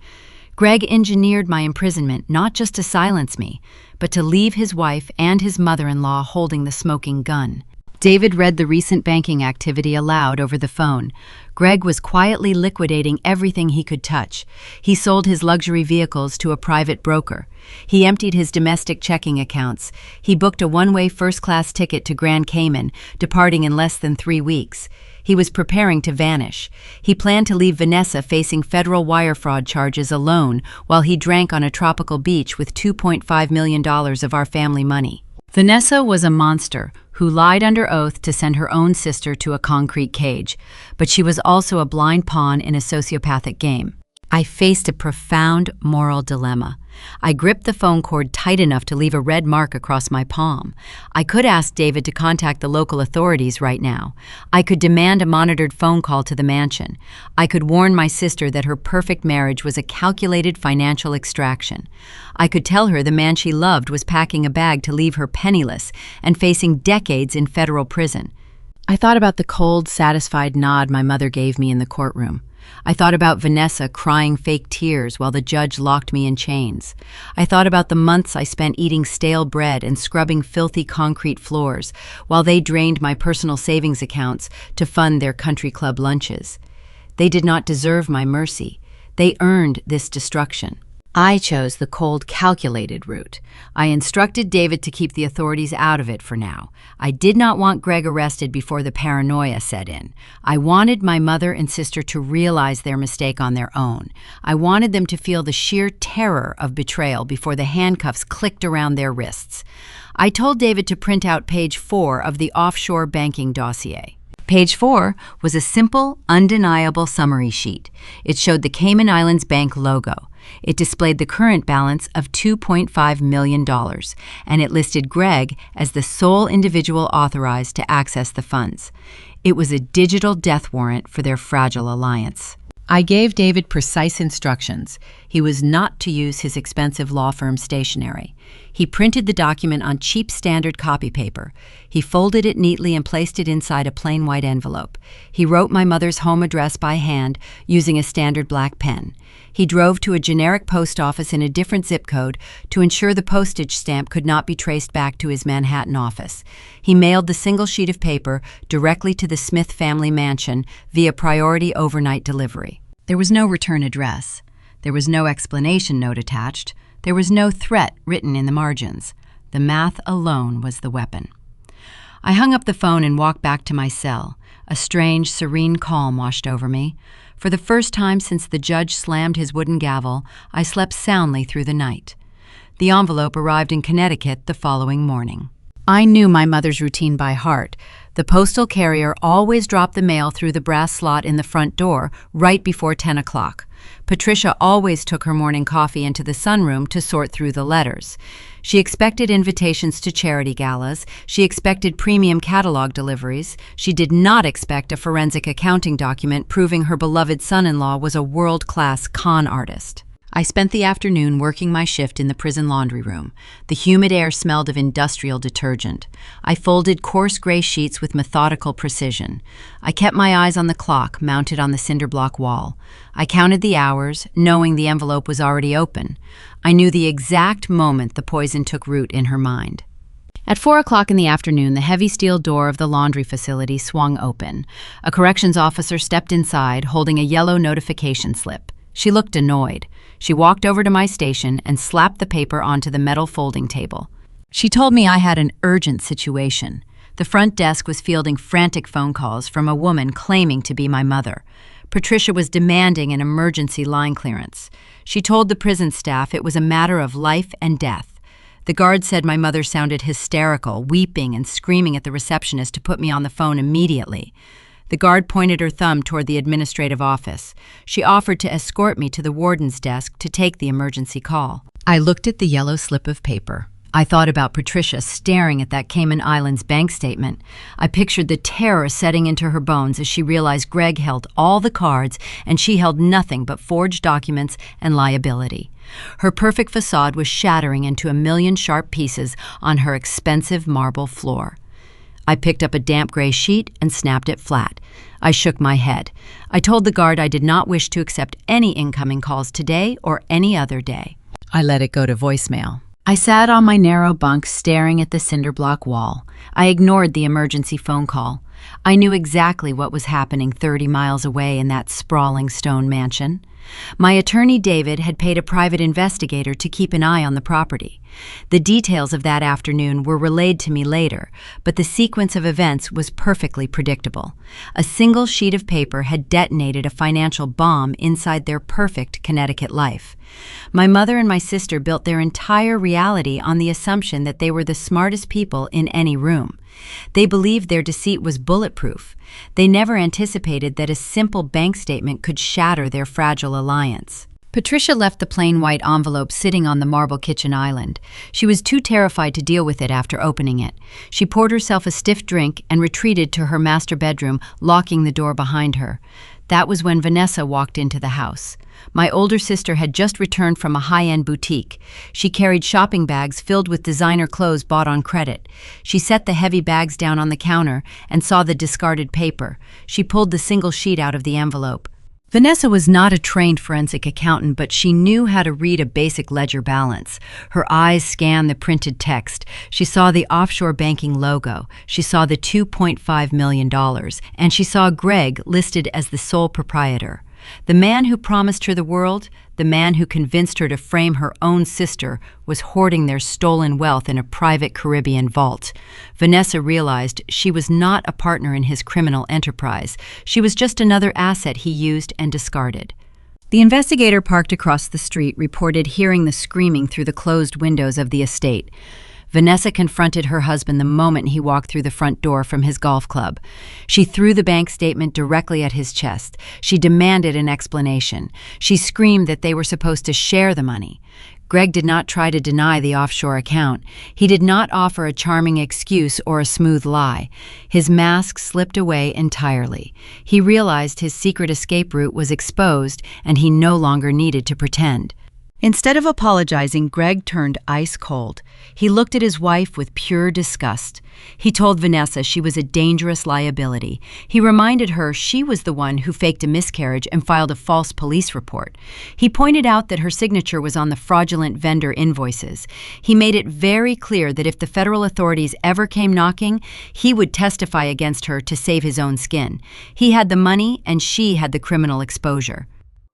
Greg engineered my imprisonment not just to silence me, but to leave his wife and his mother-in-law holding the smoking gun. David read the recent banking activity aloud over the phone. Greg was quietly liquidating everything he could touch. He sold his luxury vehicles to a private broker. He emptied his domestic checking accounts. He booked a one-way first-class ticket to Grand Cayman, departing in less than 3 weeks. He was preparing to vanish. He planned to leave Vanessa facing federal wire fraud charges alone while he drank on a tropical beach with $2.5 million of our family money. Vanessa was a monster who lied under oath to send her own sister to a concrete cage, but she was also a blind pawn in a sociopathic game. I faced a profound moral dilemma. I gripped the phone cord tight enough to leave a red mark across my palm. I could ask David to contact the local authorities right now. I could demand a monitored phone call to the mansion. I could warn my sister that her perfect marriage was a calculated financial extraction. I could tell her the man she loved was packing a bag to leave her penniless and facing decades in federal prison. I thought about the cold, satisfied nod my mother gave me in the courtroom. I thought about Vanessa crying fake tears while the judge locked me in chains. I thought about the months I spent eating stale bread and scrubbing filthy concrete floors while they drained my personal savings accounts to fund their country club lunches. They did not deserve my mercy. They earned this destruction. I chose the cold, calculated route. I instructed David to keep the authorities out of it for now. I did not want Greg arrested before the paranoia set in. I wanted my mother and sister to realize their mistake on their own. I wanted them to feel the sheer terror of betrayal before the handcuffs clicked around their wrists. I told David to print out page 4 of the offshore banking dossier. Page 4 was a simple, undeniable summary sheet. It showed the Cayman Islands Bank logo. It displayed the current balance of $2.5 million, and it listed Greg as the sole individual authorized to access the funds. It was a digital death warrant for their fragile alliance. I gave David precise instructions. He was not to use his expensive law firm stationery. He printed the document on cheap standard copy paper. He folded it neatly and placed it inside a plain white envelope. He wrote my mother's home address by hand using a standard black pen. He drove to a generic post office in a different zip code to ensure the postage stamp could not be traced back to his Manhattan office. He mailed the single sheet of paper directly to the Smith family mansion via priority overnight delivery. There was no return address. There was no explanation note attached. There was no threat written in the margins. The math alone was the weapon. I hung up the phone and walked back to my cell. A strange, serene calm washed over me. For the first time since the judge slammed his wooden gavel, I slept soundly through the night. The envelope arrived in Connecticut the following morning. I knew my mother's routine by heart. The postal carrier always dropped the mail through the brass slot in the front door right before 10 o'clock. Patricia always took her morning coffee into the sunroom to sort through the letters. She expected invitations to charity galas. She expected premium catalog deliveries. She did not expect a forensic accounting document proving her beloved son-in-law was a world-class con artist. I spent the afternoon working my shift in the prison laundry room. The humid air smelled of industrial detergent. I folded coarse gray sheets with methodical precision. I kept my eyes on the clock mounted on the cinder block wall. I counted the hours, knowing the envelope was already open. I knew the exact moment the poison took root in her mind. At 4 o'clock in the afternoon, the heavy steel door of the laundry facility swung open. A corrections officer stepped inside, holding a yellow notification slip. She looked annoyed. She walked over to my station and slapped the paper onto the metal folding table. She told me I had an urgent situation. The front desk was fielding frantic phone calls from a woman claiming to be my mother. Patricia was demanding an emergency line clearance. She told the prison staff it was a matter of life and death. The guard said my mother sounded hysterical, weeping and screaming at the receptionist to put me on the phone immediately. The guard pointed her thumb toward the administrative office. She offered to escort me to the warden's desk to take the emergency call. I looked at the yellow slip of paper. I thought about Patricia staring at that Cayman Islands bank statement. I pictured the terror setting into her bones as she realized Greg held all the cards and she held nothing but forged documents and liability. Her perfect facade was shattering into a million sharp pieces on her expensive marble floor. I picked up a damp gray sheet and snapped it flat. I shook my head. I told the guard I did not wish to accept any incoming calls today or any other day. I let it go to voicemail. I sat on my narrow bunk staring at the cinder block wall. I ignored the emergency phone call. I knew exactly what was happening 30 miles away in that sprawling stone mansion. My attorney David had paid a private investigator to keep an eye on the property. The details of that afternoon were relayed to me later, but the sequence of events was perfectly predictable. A single sheet of paper had detonated a financial bomb inside their perfect Connecticut life. My mother and my sister built their entire reality on the assumption that they were the smartest people in any room. They believed their deceit was bulletproof. They never anticipated that a simple bank statement could shatter their fragile alliance. Patricia left the plain white envelope sitting on the marble kitchen island. She was too terrified to deal with it after opening it. She poured herself a stiff drink and retreated to her master bedroom, locking the door behind her. That was when Vanessa walked into the house. My older sister had just returned from a high-end boutique. She carried shopping bags filled with designer clothes bought on credit. She set the heavy bags down on the counter and saw the discarded paper. She pulled the single sheet out of the envelope. Vanessa was not a trained forensic accountant, but she knew how to read a basic ledger balance. Her eyes scanned the printed text. She saw the offshore banking logo. She saw the $2.5 million, and she saw Greg listed as the sole proprietor. The man who promised her the world, the man who convinced her to frame her own sister, was hoarding their stolen wealth in a private Caribbean vault. Vanessa realized she was not a partner in his criminal enterprise. She was just another asset he used and discarded. The investigator parked across the street reported hearing the screaming through the closed windows of the estate. Vanessa confronted her husband the moment he walked through the front door from his golf club. She threw the bank statement directly at his chest. She demanded an explanation. She screamed that they were supposed to share the money. Greg did not try to deny the offshore account. He did not offer a charming excuse or a smooth lie. His mask slipped away entirely. He realized his secret escape route was exposed, and he no longer needed to pretend. Instead of apologizing, Greg turned ice cold. He looked at his wife with pure disgust. He told Vanessa she was a dangerous liability. He reminded her she was the one who faked a miscarriage and filed a false police report. He pointed out that her signature was on the fraudulent vendor invoices. He made it very clear that if the federal authorities ever came knocking, he would testify against her to save his own skin. He had the money and she had the criminal exposure.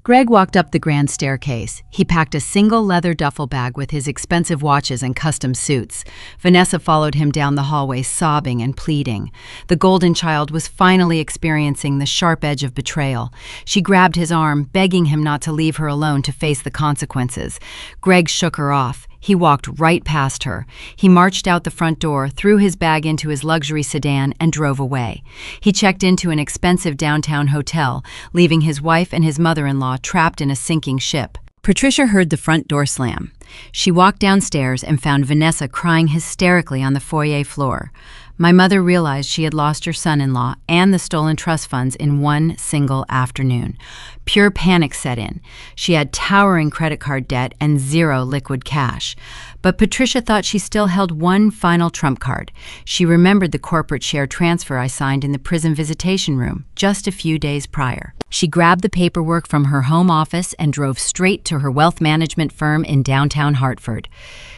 Greg walked up the grand staircase. He packed a single leather duffel bag with his expensive watches and custom suits. Vanessa followed him down the hallway, sobbing and pleading. The golden child was finally experiencing the sharp edge of betrayal. She grabbed his arm, begging him not to leave her alone to face the consequences. Greg shook her off. He walked right past her. He marched out the front door, threw his bag into his luxury sedan, and drove away. He checked into an expensive downtown hotel, leaving his wife and his mother-in-law trapped in a sinking ship. Patricia heard the front door slam. She walked downstairs and found Vanessa crying hysterically on the foyer floor. My mother realized she had lost her son-in-law and the stolen trust funds in one single afternoon. Pure panic set in. She had towering credit card debt and zero liquid cash. But Patricia thought she still held one final trump card. She remembered the corporate share transfer I signed in the prison visitation room just a few days prior. She grabbed the paperwork from her home office and drove straight to her wealth management firm in downtown Hartford.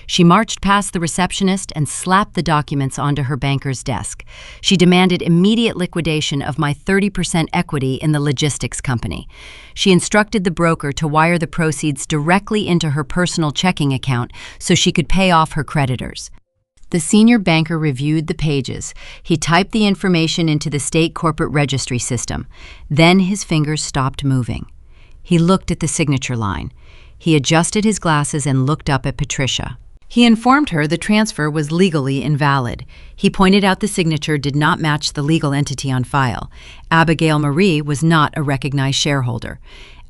She marched past the receptionist and slapped the documents onto her banker's desk. She demanded immediate liquidation of my 30% equity in the logistics company. She instructed the broker to wire the proceeds directly into her personal checking account so she could pay off her creditors. The senior banker reviewed the pages. He typed the information into the state corporate registry system. Then his fingers stopped moving. He looked at the signature line. He adjusted his glasses and looked up at Patricia. He informed her the transfer was legally invalid. He pointed out the signature did not match the legal entity on file. Abigail Marie was not a recognized shareholder.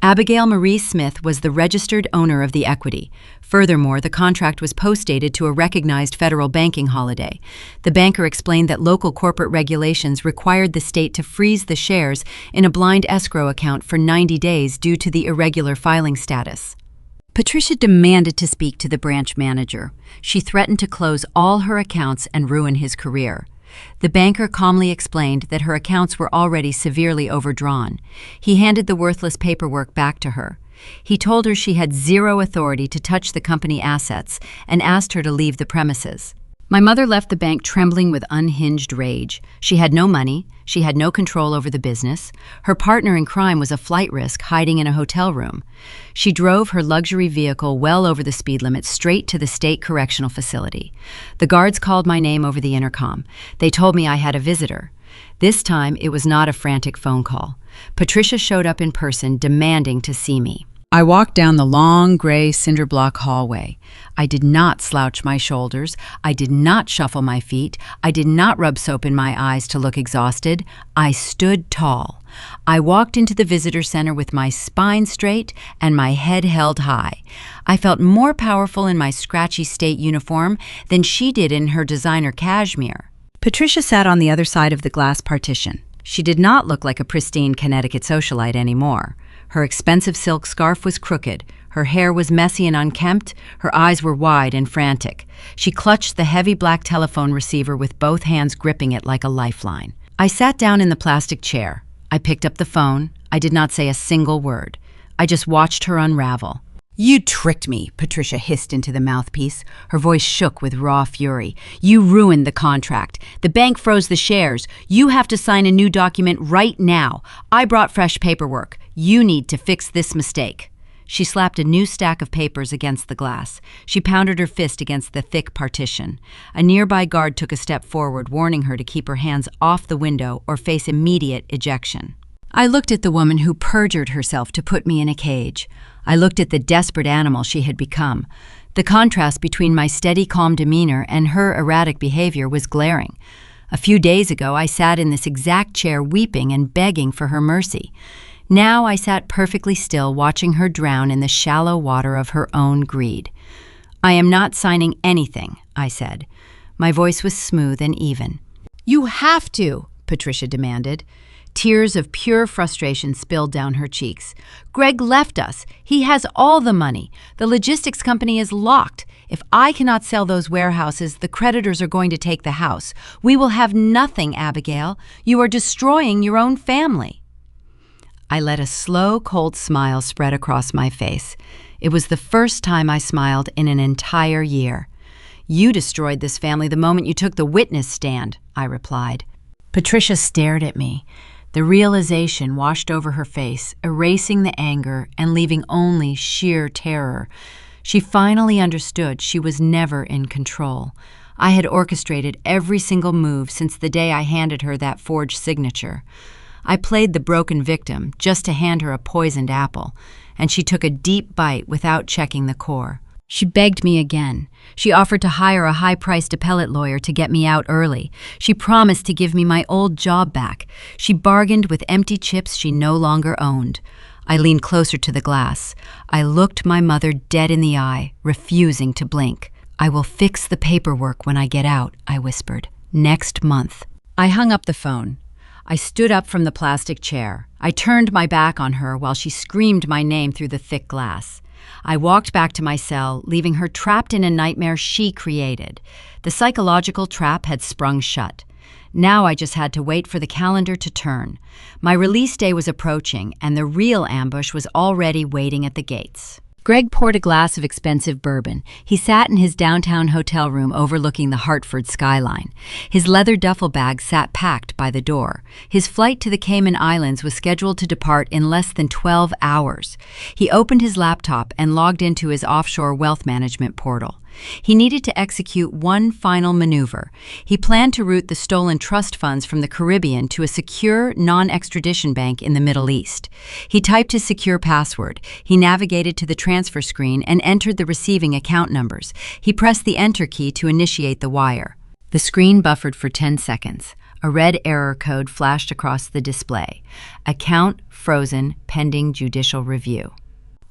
Abigail Marie Smith was the registered owner of the equity. Furthermore, the contract was postdated to a recognized federal banking holiday. The banker explained that local corporate regulations required the state to freeze the shares in a blind escrow account for 90 days due to the irregular filing status. Patricia demanded to speak to the branch manager. She threatened to close all her accounts and ruin his career. The banker calmly explained that her accounts were already severely overdrawn. He handed the worthless paperwork back to her. He told her she had zero authority to touch the company assets and asked her to leave the premises. My mother left the bank trembling with unhinged rage. She had no money. She had no control over the business. Her partner in crime was a flight risk hiding in a hotel room. She drove her luxury vehicle well over the speed limit straight to the state correctional facility. The guards called my name over the intercom. They told me I had a visitor. This time, it was not a frantic phone call. Patricia showed up in person, demanding to see me. I walked down the long, gray cinder block hallway. I did not slouch my shoulders. I did not shuffle my feet. I did not rub soap in my eyes to look exhausted. I stood tall. I walked into the visitor center with my spine straight and my head held high. I felt more powerful in my scratchy state uniform than she did in her designer cashmere. Patricia sat on the other side of the glass partition. She did not look like a pristine Connecticut socialite anymore. Her expensive silk scarf was crooked. Her hair was messy and unkempt. Her eyes were wide and frantic. She clutched the heavy black telephone receiver with both hands gripping it like a lifeline. I sat down in the plastic chair. I picked up the phone. I did not say a single word. I just watched her unravel. "You tricked me," Patricia hissed into the mouthpiece. Her voice shook with raw fury. "You ruined the contract. The bank froze the shares. You have to sign a new document right now. I brought fresh paperwork. You need to fix this mistake." She slapped a new stack of papers against the glass. She pounded her fist against the thick partition. A nearby guard took a step forward, warning her to keep her hands off the window or face immediate ejection. I looked at the woman who perjured herself to put me in a cage. I looked at the desperate animal she had become. The contrast between my steady, calm demeanor and her erratic behavior was glaring. A few days ago, I sat in this exact chair weeping and begging for her mercy. Now I sat perfectly still, watching her drown in the shallow water of her own greed. "I am not signing anything," I said. My voice was smooth and even. "You have to," Patricia demanded. Tears of pure frustration spilled down her cheeks. "Greg left us. He has all the money. The logistics company is locked. If I cannot sell those warehouses, the creditors are going to take the house. We will have nothing, Abigail. You are destroying your own family." I let a slow, cold smile spread across my face. It was the first time I smiled in an entire year. "You destroyed this family the moment you took the witness stand," I replied. Patricia stared at me. The realization washed over her face, erasing the anger and leaving only sheer terror. She finally understood she was never in control. I had orchestrated every single move since the day I handed her that forged signature. I played the broken victim just to hand her a poisoned apple, and she took a deep bite without checking the core. She begged me again. She offered to hire a high-priced appellate lawyer to get me out early. She promised to give me my old job back. She bargained with empty chips she no longer owned. I leaned closer to the glass. I looked my mother dead in the eye, refusing to blink. "I will fix the paperwork when I get out," I whispered. "Next month." I hung up the phone. I stood up from the plastic chair. I turned my back on her while she screamed my name through the thick glass. I walked back to my cell, leaving her trapped in a nightmare she created. The psychological trap had sprung shut. Now I just had to wait for the calendar to turn. My release day was approaching, and the real ambush was already waiting at the gates. Greg poured a glass of expensive bourbon. He sat in his downtown hotel room overlooking the Hartford skyline. His leather duffel bag sat packed by the door. His flight to the Cayman Islands was scheduled to depart in less than 12 hours. He opened his laptop and logged into his offshore wealth management portal. He needed to execute one final maneuver. He planned to route the stolen trust funds from the Caribbean to a secure, non-extradition bank in the Middle East. He typed his secure password. He navigated to the transfer screen and entered the receiving account numbers. He pressed the enter key to initiate the wire. The screen buffered for 10 seconds. A red error code flashed across the display. Account frozen, pending judicial review.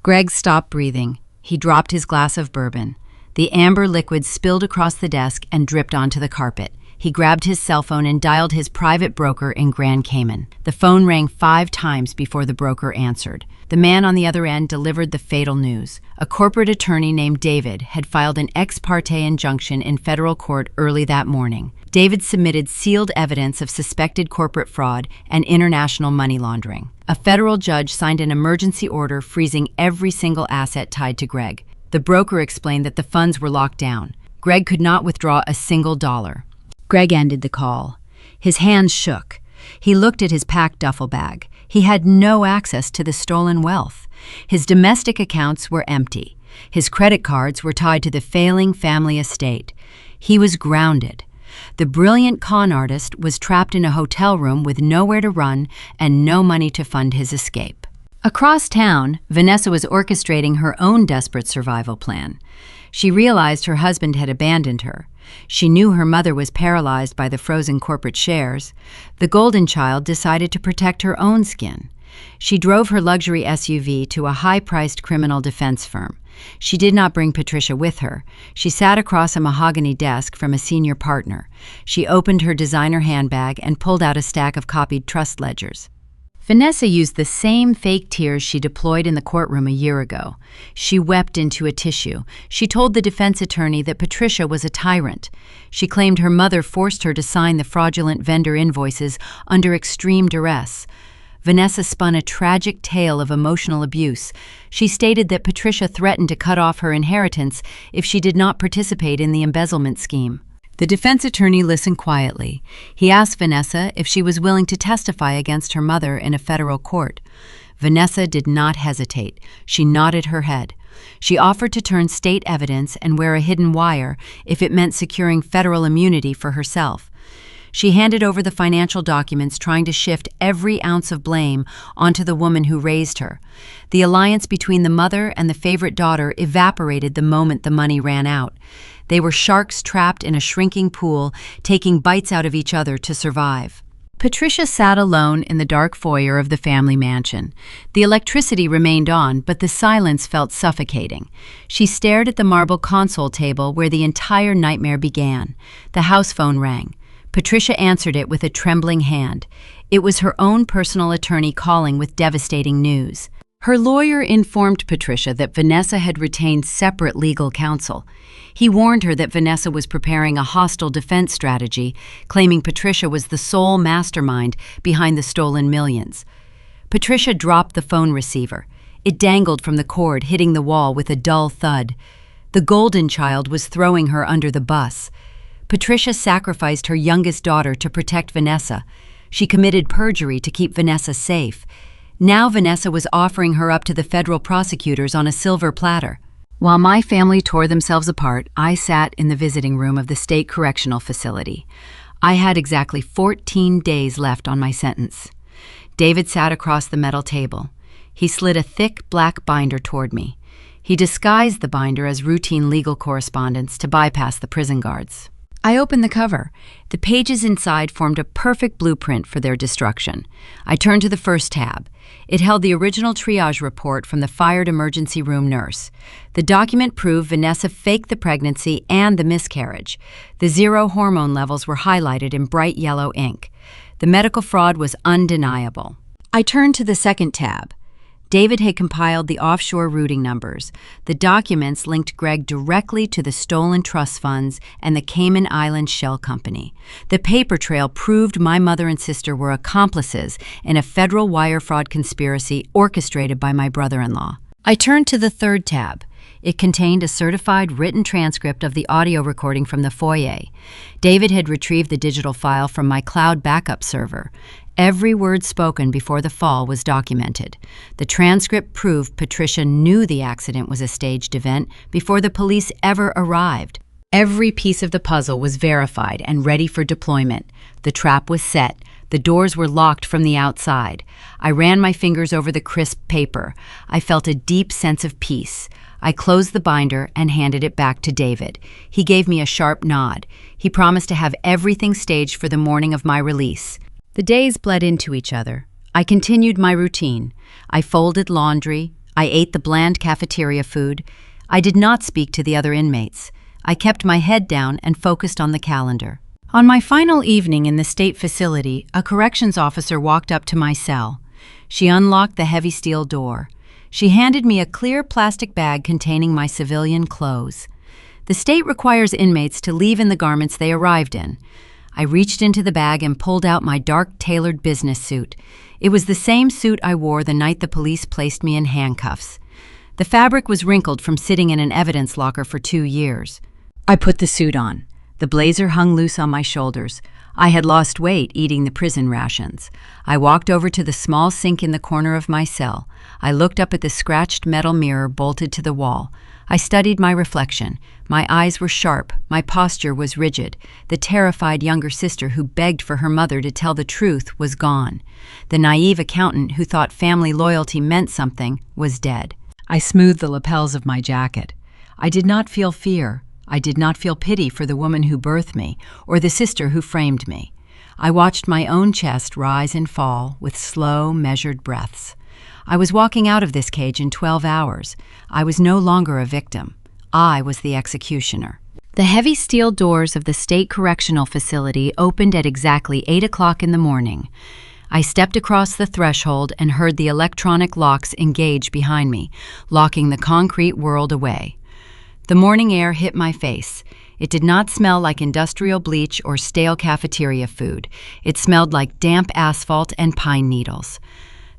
Greg stopped breathing. He dropped his glass of bourbon. The amber liquid spilled across the desk and dripped onto the carpet. He grabbed his cell phone and dialed his private broker in Grand Cayman. The phone rang 5 times before the broker answered. The man on the other end delivered the fatal news. A corporate attorney named David had filed an ex parte injunction in federal court early that morning. David submitted sealed evidence of suspected corporate fraud and international money laundering. A federal judge signed an emergency order freezing every single asset tied to Greg. The broker explained that the funds were locked down. Greg could not withdraw a single dollar. Greg ended the call. His hands shook. He looked at his packed duffel bag. He had no access to the stolen wealth. His domestic accounts were empty. His credit cards were tied to the failing family estate. He was grounded. The brilliant con artist was trapped in a hotel room with nowhere to run and no money to fund his escape. Across town, Vanessa was orchestrating her own desperate survival plan. She realized her husband had abandoned her. She knew her mother was paralyzed by the frozen corporate shares. The golden child decided to protect her own skin. She drove her luxury SUV to a high-priced criminal defense firm. She did not bring Patricia with her. She sat across a mahogany desk from a senior partner. She opened her designer handbag and pulled out a stack of copied trust ledgers. Vanessa used the same fake tears she deployed in the courtroom a year ago. She wept into a tissue. She told the defense attorney that Patricia was a tyrant. She claimed her mother forced her to sign the fraudulent vendor invoices under extreme duress. Vanessa spun a tragic tale of emotional abuse. She stated that Patricia threatened to cut off her inheritance if she did not participate in the embezzlement scheme. The defense attorney listened quietly. He asked Vanessa if she was willing to testify against her mother in a federal court. Vanessa did not hesitate. She nodded her head. She offered to turn state evidence and wear a hidden wire if it meant securing federal immunity for herself. She handed over the financial documents, trying to shift every ounce of blame onto the woman who raised her. The alliance between the mother and the favorite daughter evaporated the moment the money ran out. They were sharks trapped in a shrinking pool, taking bites out of each other to survive. Patricia sat alone in the dark foyer of the family mansion. The electricity remained on, but the silence felt suffocating. She stared at the marble console table where the entire nightmare began. The house phone rang. Patricia answered it with a trembling hand. It was her own personal attorney calling with devastating news. Her lawyer informed Patricia that Vanessa had retained separate legal counsel. He warned her that Vanessa was preparing a hostile defense strategy, claiming Patricia was the sole mastermind behind the stolen millions. Patricia dropped the phone receiver. It dangled from the cord, hitting the wall with a dull thud. The golden child was throwing her under the bus. Patricia sacrificed her youngest daughter to protect Vanessa. She committed perjury to keep Vanessa safe. Now Vanessa was offering her up to the federal prosecutors on a silver platter. While my family tore themselves apart, I sat in the visiting room of the state correctional facility. I had exactly 14 days left on my sentence. David sat across the metal table. He slid a thick black binder toward me. He disguised the binder as routine legal correspondence to bypass the prison guards. I opened the cover. The pages inside formed a perfect blueprint for their destruction. I turned to the first tab. It held the original triage report from the fired emergency room nurse. The document proved Vanessa faked the pregnancy and the miscarriage. The 0 hormone levels were highlighted in bright yellow ink. The medical fraud was undeniable. I turned to the second tab. David had compiled the offshore routing numbers. The documents linked Greg directly to the stolen trust funds and the Cayman Islands Shell Company. The paper trail proved my mother and sister were accomplices in a federal wire fraud conspiracy orchestrated by my brother-in-law. I turned to the third tab. It contained a certified written transcript of the audio recording from the foyer. David had retrieved the digital file from my cloud backup server. Every word spoken before the fall was documented. The transcript proved Patricia knew the accident was a staged event before the police ever arrived. Every piece of the puzzle was verified and ready for deployment. The trap was set. The doors were locked from the outside. I ran my fingers over the crisp paper. I felt a deep sense of peace. I closed the binder and handed it back to David. He gave me a sharp nod. He promised to have everything staged for the morning of my release. The days bled into each other. I continued my routine. I folded laundry. I ate the bland cafeteria food. I did not speak to the other inmates. I kept my head down and focused on the calendar. On my final evening in the state facility, a corrections officer walked up to my cell. She unlocked the heavy steel door. She handed me a clear plastic bag containing my civilian clothes. The state requires inmates to leave in the garments they arrived in. I reached into the bag and pulled out my dark tailored business suit. It was the same suit I wore the night the police placed me in handcuffs. The fabric was wrinkled from sitting in an evidence locker for 2 years. I put the suit on. The blazer hung loose on my shoulders. I had lost weight eating the prison rations. I walked over to the small sink in the corner of my cell. I looked up at the scratched metal mirror bolted to the wall. I studied my reflection. My eyes were sharp, my posture was rigid. The terrified younger sister who begged for her mother to tell the truth was gone. The naive accountant who thought family loyalty meant something was dead. I smoothed the lapels of my jacket. I did not feel fear. I did not feel pity for the woman who birthed me or the sister who framed me. I watched my own chest rise and fall with slow, measured breaths. I was walking out of this cage in 12 hours. I was no longer a victim. I was the executioner. The heavy steel doors of the state correctional facility opened at exactly 8 o'clock in the morning. I stepped across the threshold and heard the electronic locks engage behind me, locking the concrete world away. The morning air hit my face. It did not smell like industrial bleach or stale cafeteria food. It smelled like damp asphalt and pine needles.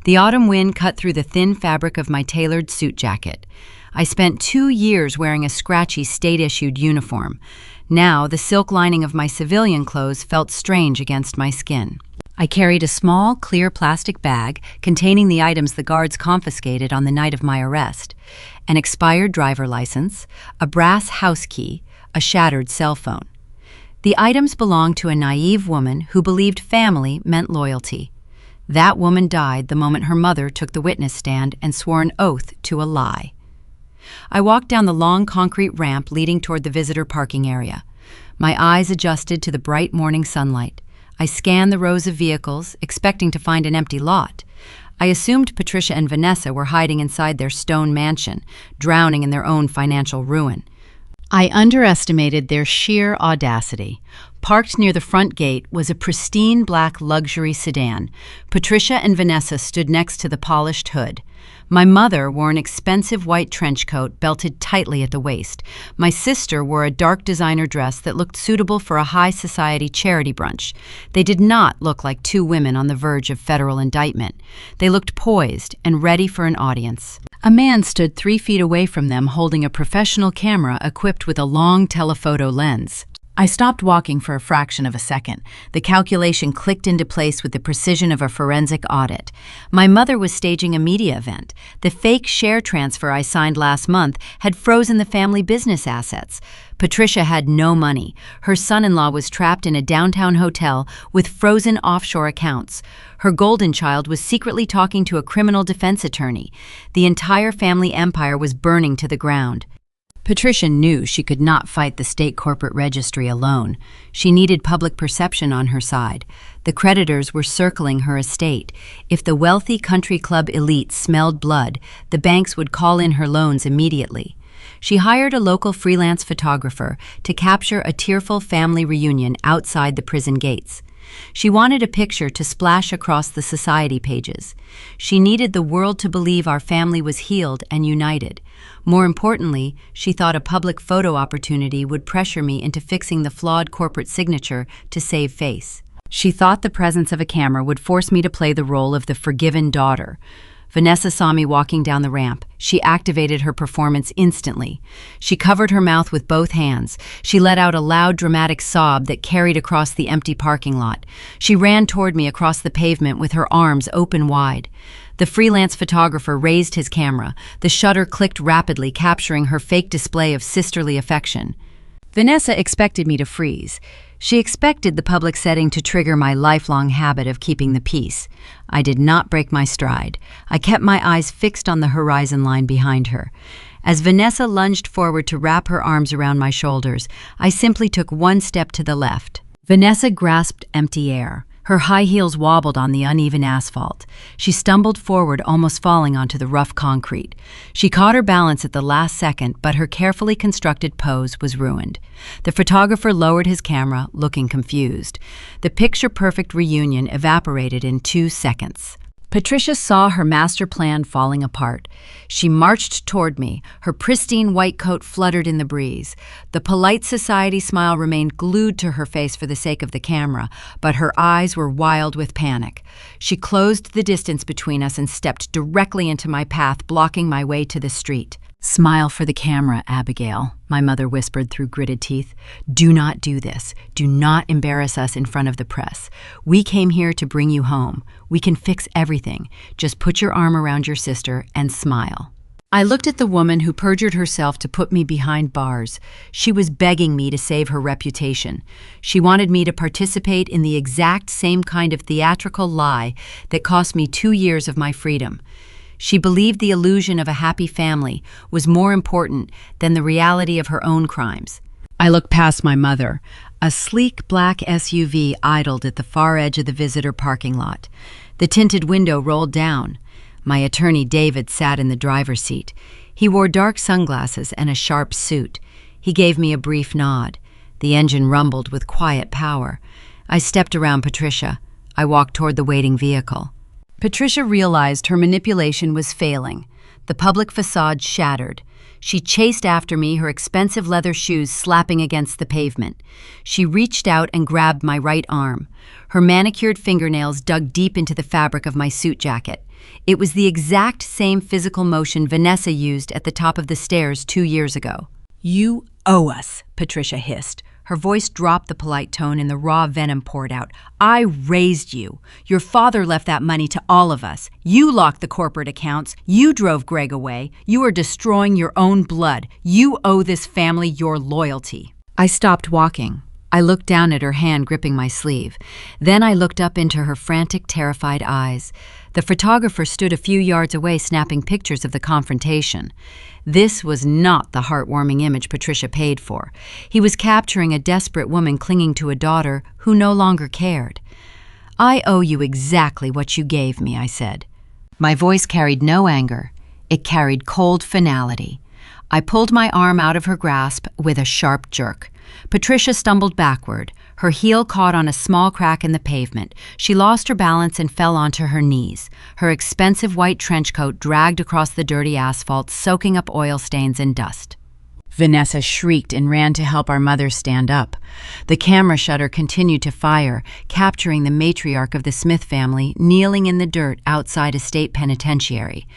The autumn wind cut through the thin fabric of my tailored suit jacket. I spent 2 years wearing a scratchy state-issued uniform. Now, the silk lining of my civilian clothes felt strange against my skin. I carried a small, clear plastic bag containing the items the guards confiscated on the night of my arrest: an expired driver license, a brass house key, a shattered cell phone. The items belonged to a naive woman who believed family meant loyalty. That woman died the moment her mother took the witness stand and swore an oath to a lie. I walked down the long concrete ramp leading toward the visitor parking area. My eyes adjusted to the bright morning sunlight. I scanned the rows of vehicles, expecting to find an empty lot. I assumed Patricia and Vanessa were hiding inside their stone mansion, drowning in their own financial ruin. I underestimated their sheer audacity. Parked near the front gate was a pristine black luxury sedan. Patricia and Vanessa stood next to the polished hood. My mother wore an expensive white trench coat belted tightly at the waist. My sister wore a dark designer dress that looked suitable for a high society charity brunch. They did not look like two women on the verge of federal indictment. They looked poised and ready for an audience. A man stood 3 feet away from them holding a professional camera equipped with a long telephoto lens. I stopped walking for a fraction of a second. The calculation clicked into place with the precision of a forensic audit. My mother was staging a media event. The fake share transfer I signed last month had frozen the family business assets. Patricia had no money. Her son-in-law was trapped in a downtown hotel with frozen offshore accounts. Her golden child was secretly talking to a criminal defense attorney. The entire family empire was burning to the ground. Patricia knew she could not fight the state corporate registry alone. She needed public perception on her side. The creditors were circling her estate. If the wealthy country club elite smelled blood, the banks would call in her loans immediately. She hired a local freelance photographer to capture a tearful family reunion outside the prison gates. She wanted a picture to splash across the society pages. She needed the world to believe our family was healed and united. More importantly, she thought a public photo opportunity would pressure me into fixing the flawed corporate signature to save face. She thought the presence of a camera would force me to play the role of the forgiven daughter. Vanessa saw me walking down the ramp. She activated her performance instantly. She covered her mouth with both hands. She let out a loud, dramatic sob that carried across the empty parking lot. She ran toward me across the pavement with her arms open wide. The freelance photographer raised his camera. The shutter clicked rapidly, capturing her fake display of sisterly affection. Vanessa expected me to freeze. She expected the public setting to trigger my lifelong habit of keeping the peace. I did not break my stride. I kept my eyes fixed on the horizon line behind her. As Vanessa lunged forward to wrap her arms around my shoulders, I simply took one step to the left. Vanessa grasped empty air. Her high heels wobbled on the uneven asphalt. She stumbled forward, almost falling onto the rough concrete. She caught her balance at the last second, but her carefully constructed pose was ruined. The photographer lowered his camera, looking confused. The picture-perfect reunion evaporated in 2 seconds. Patricia saw her master plan falling apart. She marched toward me. Her pristine white coat fluttered in the breeze. The polite society smile remained glued to her face for the sake of the camera, but her eyes were wild with panic. She closed the distance between us and stepped directly into my path, blocking my way to the street. "Smile for the camera, Abigail," my mother whispered through gritted teeth. "Do not do this. Do not embarrass us in front of the press. We came here to bring you home. We can fix everything. Just put your arm around your sister and smile." I looked at the woman who perjured herself to put me behind bars. She was begging me to save her reputation. She wanted me to participate in the exact same kind of theatrical lie that cost me 2 years of my freedom. She believed the illusion of a happy family was more important than the reality of her own crimes. I looked past my mother. A sleek black SUV idled at the far edge of the visitor parking lot. The tinted window rolled down. My attorney David sat in the driver's seat. He wore dark sunglasses and a sharp suit. He gave me a brief nod. The engine rumbled with quiet power. I stepped around Patricia. I walked toward the waiting vehicle. Patricia realized her manipulation was failing. The public facade shattered. She chased after me, her expensive leather shoes slapping against the pavement. She reached out and grabbed my right arm. Her manicured fingernails dug deep into the fabric of my suit jacket. It was the exact same physical motion Vanessa used at the top of the stairs 2 years ago. "You owe us," Patricia hissed. Her voice dropped the polite tone and the raw venom poured out. "I raised you. Your father left that money to all of us. You locked the corporate accounts. You drove Greg away. You are destroying your own blood. You owe this family your loyalty." I stopped walking. I looked down at her hand gripping my sleeve. Then I looked up into her frantic, terrified eyes. The photographer stood a few yards away snapping pictures of the confrontation. This was not the heartwarming image Patricia paid for. He was capturing a desperate woman clinging to a daughter who no longer cared. "I owe you exactly what you gave me," I said. My voice carried no anger. It carried cold finality. I pulled my arm out of her grasp with a sharp jerk. Patricia stumbled backward. Her heel caught on a small crack in the pavement. She lost her balance and fell onto her knees. Her expensive white trench coat dragged across the dirty asphalt, soaking up oil stains and dust. Vanessa shrieked and ran to help our mother stand up. The camera shutter continued to fire, capturing the matriarch of the Smith family kneeling in the dirt outside a state penitentiary.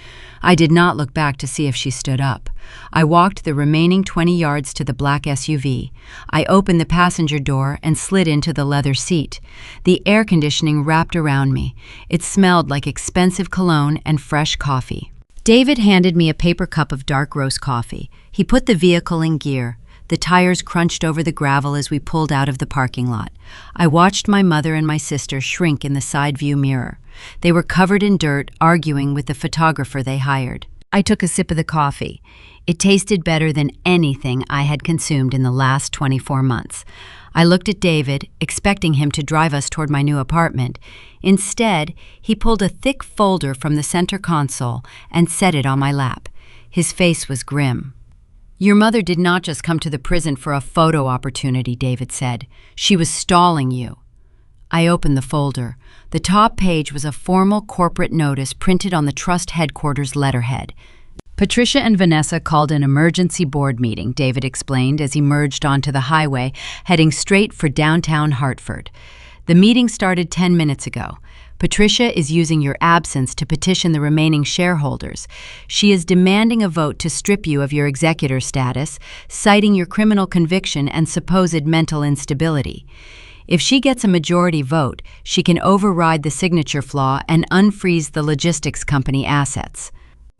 I did not look back to see if she stood up. I walked the remaining 20 yards to the black SUV. I opened the passenger door and slid into the leather seat. The air conditioning wrapped around me. It smelled like expensive cologne and fresh coffee. David handed me a paper cup of dark roast coffee. He put the vehicle in gear. The tires crunched over the gravel as we pulled out of the parking lot. I watched my mother and my sister shrink in the side view mirror. They were covered in dirt, arguing with the photographer they hired. I took a sip of the coffee. It tasted better than anything I had consumed in the last 24 months. I looked at David, expecting him to drive us toward my new apartment. Instead, he pulled a thick folder from the center console and set it on my lap. His face was grim. "Your mother did not just come to the prison for a photo opportunity," David said. "She was stalling you." I opened the folder. The top page was a formal corporate notice printed on the trust headquarters letterhead. "Patricia and Vanessa called an emergency board meeting," David explained as he merged onto the highway, heading straight for downtown Hartford. "The meeting started 10 minutes ago. Patricia is using your absence to petition the remaining shareholders. She is demanding a vote to strip you of your executor status, citing your criminal conviction and supposed mental instability. If she gets a majority vote, she can override the signature flaw and unfreeze the logistics company assets."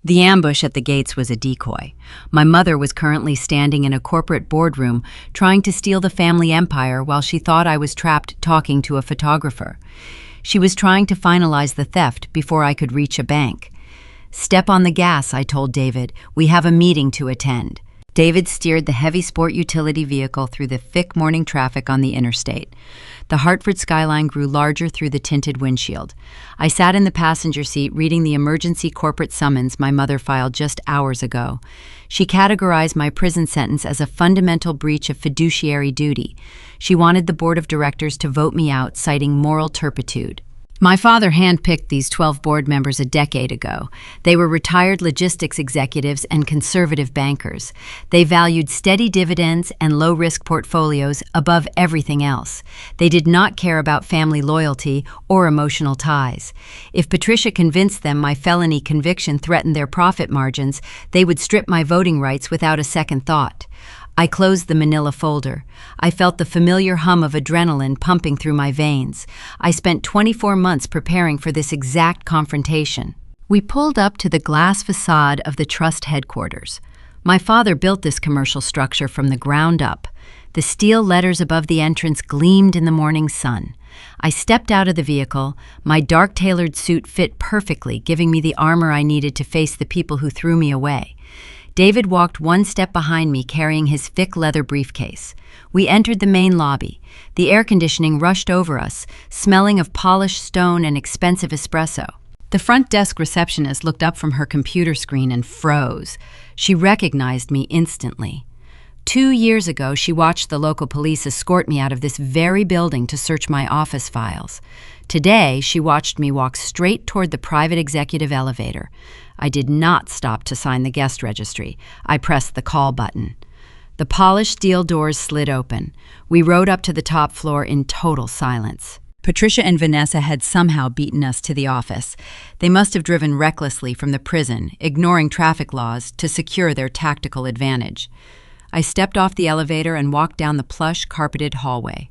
The ambush at the gates was a decoy. My mother was currently standing in a corporate boardroom trying to steal the family empire while she thought I was trapped talking to a photographer. She was trying to finalize the theft before I could reach a bank. "Step on the gas," I told David. "We have a meeting to attend." David steered the heavy sport utility vehicle through the thick morning traffic on the interstate. The Hartford skyline grew larger through the tinted windshield. I sat in the passenger seat reading the emergency corporate summons my mother filed just hours ago. She categorized my prison sentence as a fundamental breach of fiduciary duty. She wanted the board of directors to vote me out, citing moral turpitude. My father handpicked these 12 board members a decade ago. They were retired logistics executives and conservative bankers. They valued steady dividends and low-risk portfolios above everything else. They did not care about family loyalty or emotional ties. If Patricia convinced them my felony conviction threatened their profit margins, they would strip my voting rights without a second thought. I closed the manila folder. I felt the familiar hum of adrenaline pumping through my veins. I spent 24 months preparing for this exact confrontation. We pulled up to the glass facade of the trust headquarters. My father built this commercial structure from the ground up. The steel letters above the entrance gleamed in the morning sun. I stepped out of the vehicle. My dark-tailored suit fit perfectly, giving me the armor I needed to face the people who threw me away. David walked one step behind me, carrying his thick leather briefcase. We entered the main lobby. The air conditioning rushed over us, smelling of polished stone and expensive espresso. The front desk receptionist looked up from her computer screen and froze. She recognized me instantly. 2 years ago, she watched the local police escort me out of this very building to search my office files. Today, she watched me walk straight toward the private executive elevator. I did not stop to sign the guest registry. I pressed the call button. The polished steel doors slid open. We rode up to the top floor in total silence. Patricia and Vanessa had somehow beaten us to the office. They must have driven recklessly from the prison, ignoring traffic laws to secure their tactical advantage. I stepped off the elevator and walked down the plush, carpeted hallway.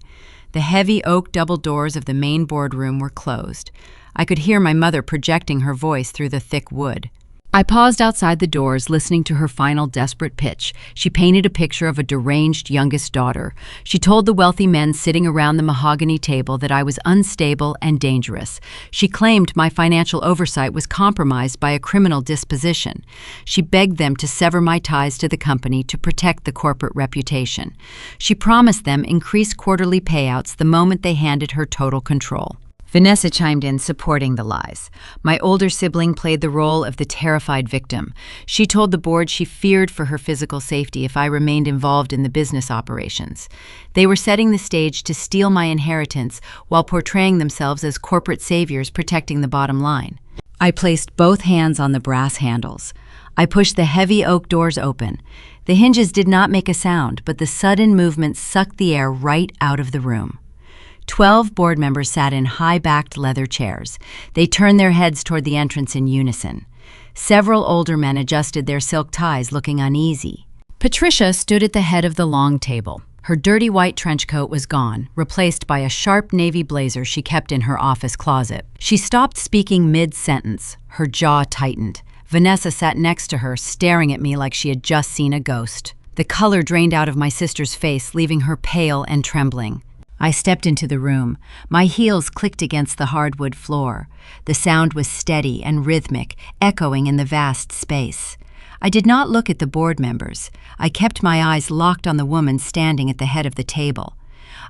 The heavy oak double doors of the main boardroom were closed. I could hear my mother projecting her voice through the thick wood. I paused outside the doors, listening to her final desperate pitch. She painted a picture of a deranged youngest daughter. She told the wealthy men sitting around the mahogany table that I was unstable and dangerous. She claimed my financial oversight was compromised by a criminal disposition. She begged them to sever my ties to the company to protect the corporate reputation. She promised them increased quarterly payouts the moment they handed her total control. Vanessa chimed in, supporting the lies. My older sibling played the role of the terrified victim. She told the board she feared for her physical safety if I remained involved in the business operations. They were setting the stage to steal my inheritance while portraying themselves as corporate saviors protecting the bottom line. I placed both hands on the brass handles. I pushed the heavy oak doors open. The hinges did not make a sound, but the sudden movement sucked the air right out of the room. 12 board members sat in high-backed leather chairs. They turned their heads toward the entrance in unison. Several older men adjusted their silk ties, looking uneasy. Patricia stood at the head of the long table. Her dirty white trench coat was gone, replaced by a sharp navy blazer she kept in her office closet. She stopped speaking mid-sentence. Her jaw tightened. Vanessa sat next to her, staring at me like she had just seen a ghost. The color drained out of my sister's face, leaving her pale and trembling. I stepped into the room. My heels clicked against the hardwood floor. The sound was steady and rhythmic, echoing in the vast space. I did not look at the board members. I kept my eyes locked on the woman standing at the head of the table.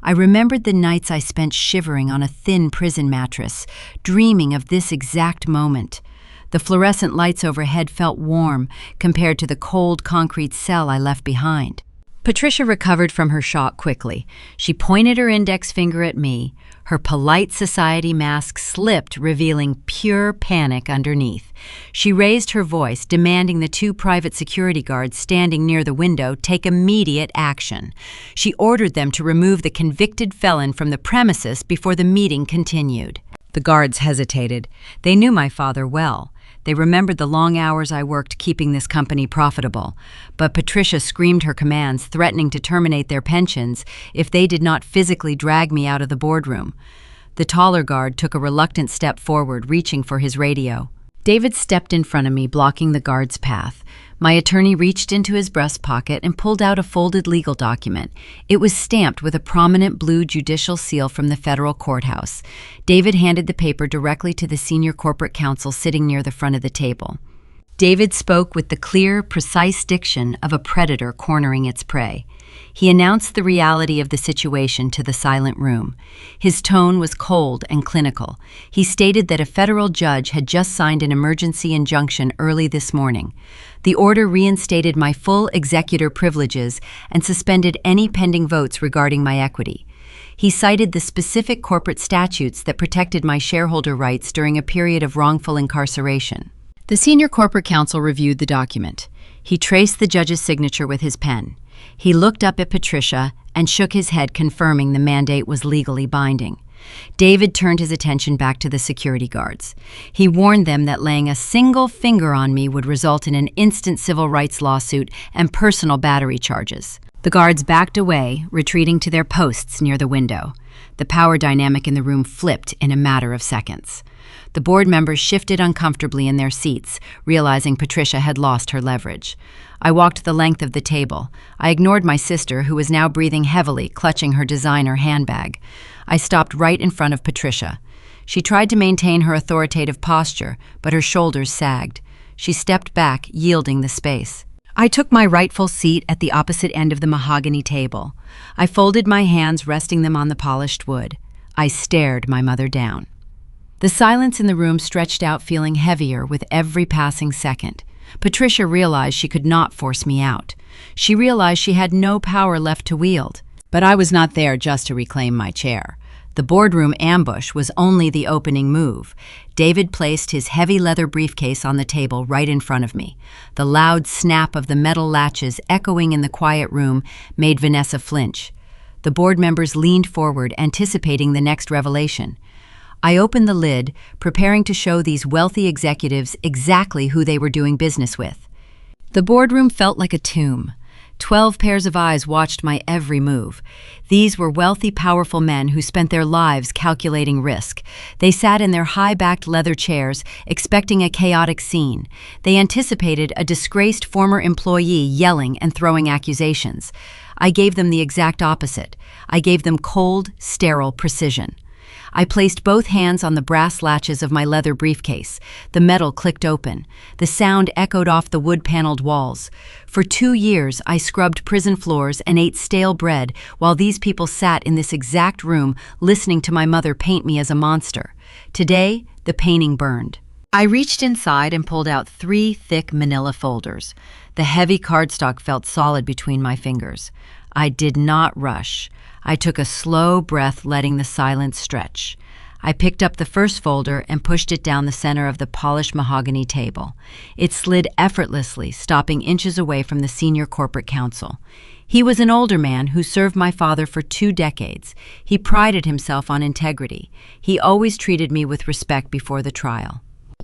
I remembered the nights I spent shivering on a thin prison mattress, dreaming of this exact moment. The fluorescent lights overhead felt warm compared to the cold concrete cell I left behind. Patricia recovered from her shock quickly. She pointed her index finger at me. Her polite society mask slipped, revealing pure panic underneath. She raised her voice, demanding the 2 private security guards standing near the window take immediate action. She ordered them to remove the convicted felon from the premises before the meeting continued. The guards hesitated. They knew my father well. They remembered the long hours I worked keeping this company profitable. But Patricia screamed her commands, threatening to terminate their pensions if they did not physically drag me out of the boardroom. The taller guard took a reluctant step forward, reaching for his radio. David stepped in front of me, blocking the guard's path. My attorney reached into his breast pocket and pulled out a folded legal document. It was stamped with a prominent blue judicial seal from the federal courthouse. David handed the paper directly to the senior corporate counsel sitting near the front of the table. David spoke with the clear, precise diction of a predator cornering its prey. He announced the reality of the situation to the silent room. His tone was cold and clinical. He stated that a federal judge had just signed an emergency injunction early this morning. The order reinstated my full executor privileges and suspended any pending votes regarding my equity. He cited the specific corporate statutes that protected my shareholder rights during a period of wrongful incarceration. The senior corporate counsel reviewed the document. He traced the judge's signature with his pen. He looked up at Patricia and shook his head, confirming the mandate was legally binding. David turned his attention back to the security guards. He warned them that laying a single finger on me would result in an instant civil rights lawsuit and personal battery charges. The guards backed away, retreating to their posts near the window. The power dynamic in the room flipped in a matter of seconds. The board members shifted uncomfortably in their seats, realizing Patricia had lost her leverage. I walked the length of the table. I ignored my sister, who was now breathing heavily, clutching her designer handbag. I stopped right in front of Patricia. She tried to maintain her authoritative posture, but her shoulders sagged. She stepped back, yielding the space. I took my rightful seat at the opposite end of the mahogany table. I folded my hands, resting them on the polished wood. I stared my mother down. The silence in the room stretched out, feeling heavier with every passing second. Patricia realized she could not force me out. She realized she had no power left to wield. But I was not there just to reclaim my chair. The boardroom ambush was only the opening move. David placed his heavy leather briefcase on the table right in front of me. The loud snap of the metal latches echoing in the quiet room made Vanessa flinch. The board members leaned forward, anticipating the next revelation. I opened the lid, preparing to show these wealthy executives exactly who they were doing business with. The boardroom felt like a tomb. 12 pairs of eyes watched my every move. These were wealthy, powerful men who spent their lives calculating risk. They sat in their high-backed leather chairs, expecting a chaotic scene. They anticipated a disgraced former employee yelling and throwing accusations. I gave them the exact opposite. I gave them cold, sterile precision. I placed both hands on the brass latches of my leather briefcase. The metal clicked open. The sound echoed off the wood-paneled walls. For 2 years, I scrubbed prison floors and ate stale bread while these people sat in this exact room listening to my mother paint me as a monster. Today, the painting burned. I reached inside and pulled out 3 thick manila folders. The heavy cardstock felt solid between my fingers. I did not rush. I took a slow breath, letting the silence stretch. I picked up the first folder and pushed it down the center of the polished mahogany table. It slid effortlessly, stopping inches away from the senior corporate counsel. He was an older man who served my father for 2 decades. He prided himself on integrity. He always treated me with respect before the trial.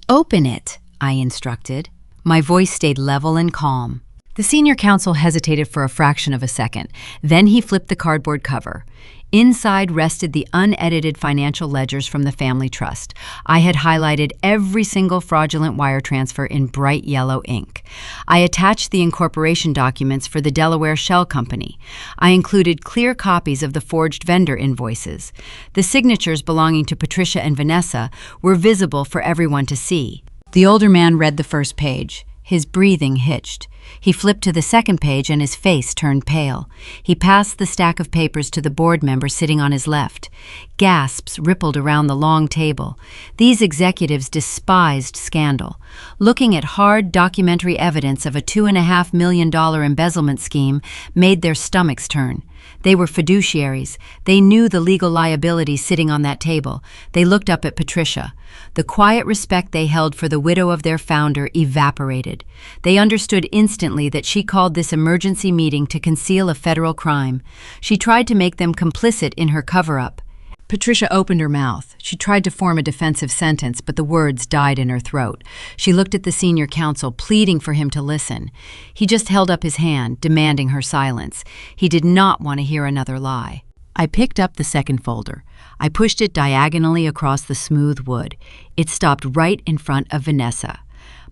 "Open it," I instructed. My voice stayed level and calm. The senior counsel hesitated for a fraction of a second. Then he flipped the cardboard cover. Inside rested the unedited financial ledgers from the family trust. I had highlighted every single fraudulent wire transfer in bright yellow ink. I attached the incorporation documents for the Delaware Shell Company. I included clear copies of the forged vendor invoices. The signatures belonging to Patricia and Vanessa were visible for everyone to see. The older man read the first page. His breathing hitched. He flipped to the second page and his face turned pale. He passed the stack of papers to the board member sitting on his left. Gasps rippled around the long table. These executives despised scandal. Looking at hard documentary evidence of a $2.5 million embezzlement scheme made their stomachs turn. They were fiduciaries. They knew the legal liability sitting on that table. They looked up at Patricia. The quiet respect they held for the widow of their founder evaporated. They understood instantly that she called this emergency meeting to conceal a federal crime. She tried to make them complicit in her cover-up. Patricia opened her mouth. She tried to form a defensive sentence, but the words died in her throat. She looked at the senior counsel, pleading for him to listen. He just held up his hand, demanding her silence. He did not want to hear another lie. I picked up the second folder. I pushed it diagonally across the smooth wood. It stopped right in front of Vanessa.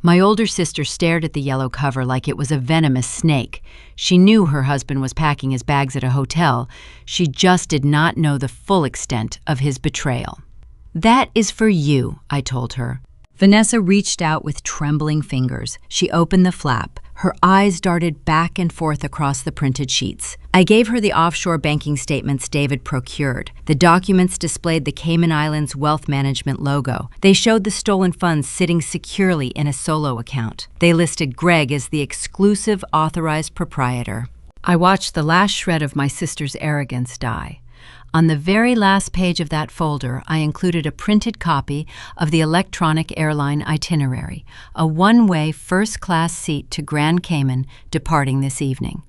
My older sister stared at the yellow cover like it was a venomous snake. She knew her husband was packing his bags at a hotel. She just did not know the full extent of his betrayal. "That is for you," I told her. Vanessa reached out with trembling fingers. She opened the flap. Her eyes darted back and forth across the printed sheets. I gave her the offshore banking statements David procured. The documents displayed the Cayman Islands Wealth Management logo. They showed the stolen funds sitting securely in a solo account. They listed Greg as the exclusive authorized proprietor. I watched the last shred of my sister's arrogance die. On the very last page of that folder, I included a printed copy of the electronic airline itinerary, a one-way first-class seat to Grand Cayman departing this evening.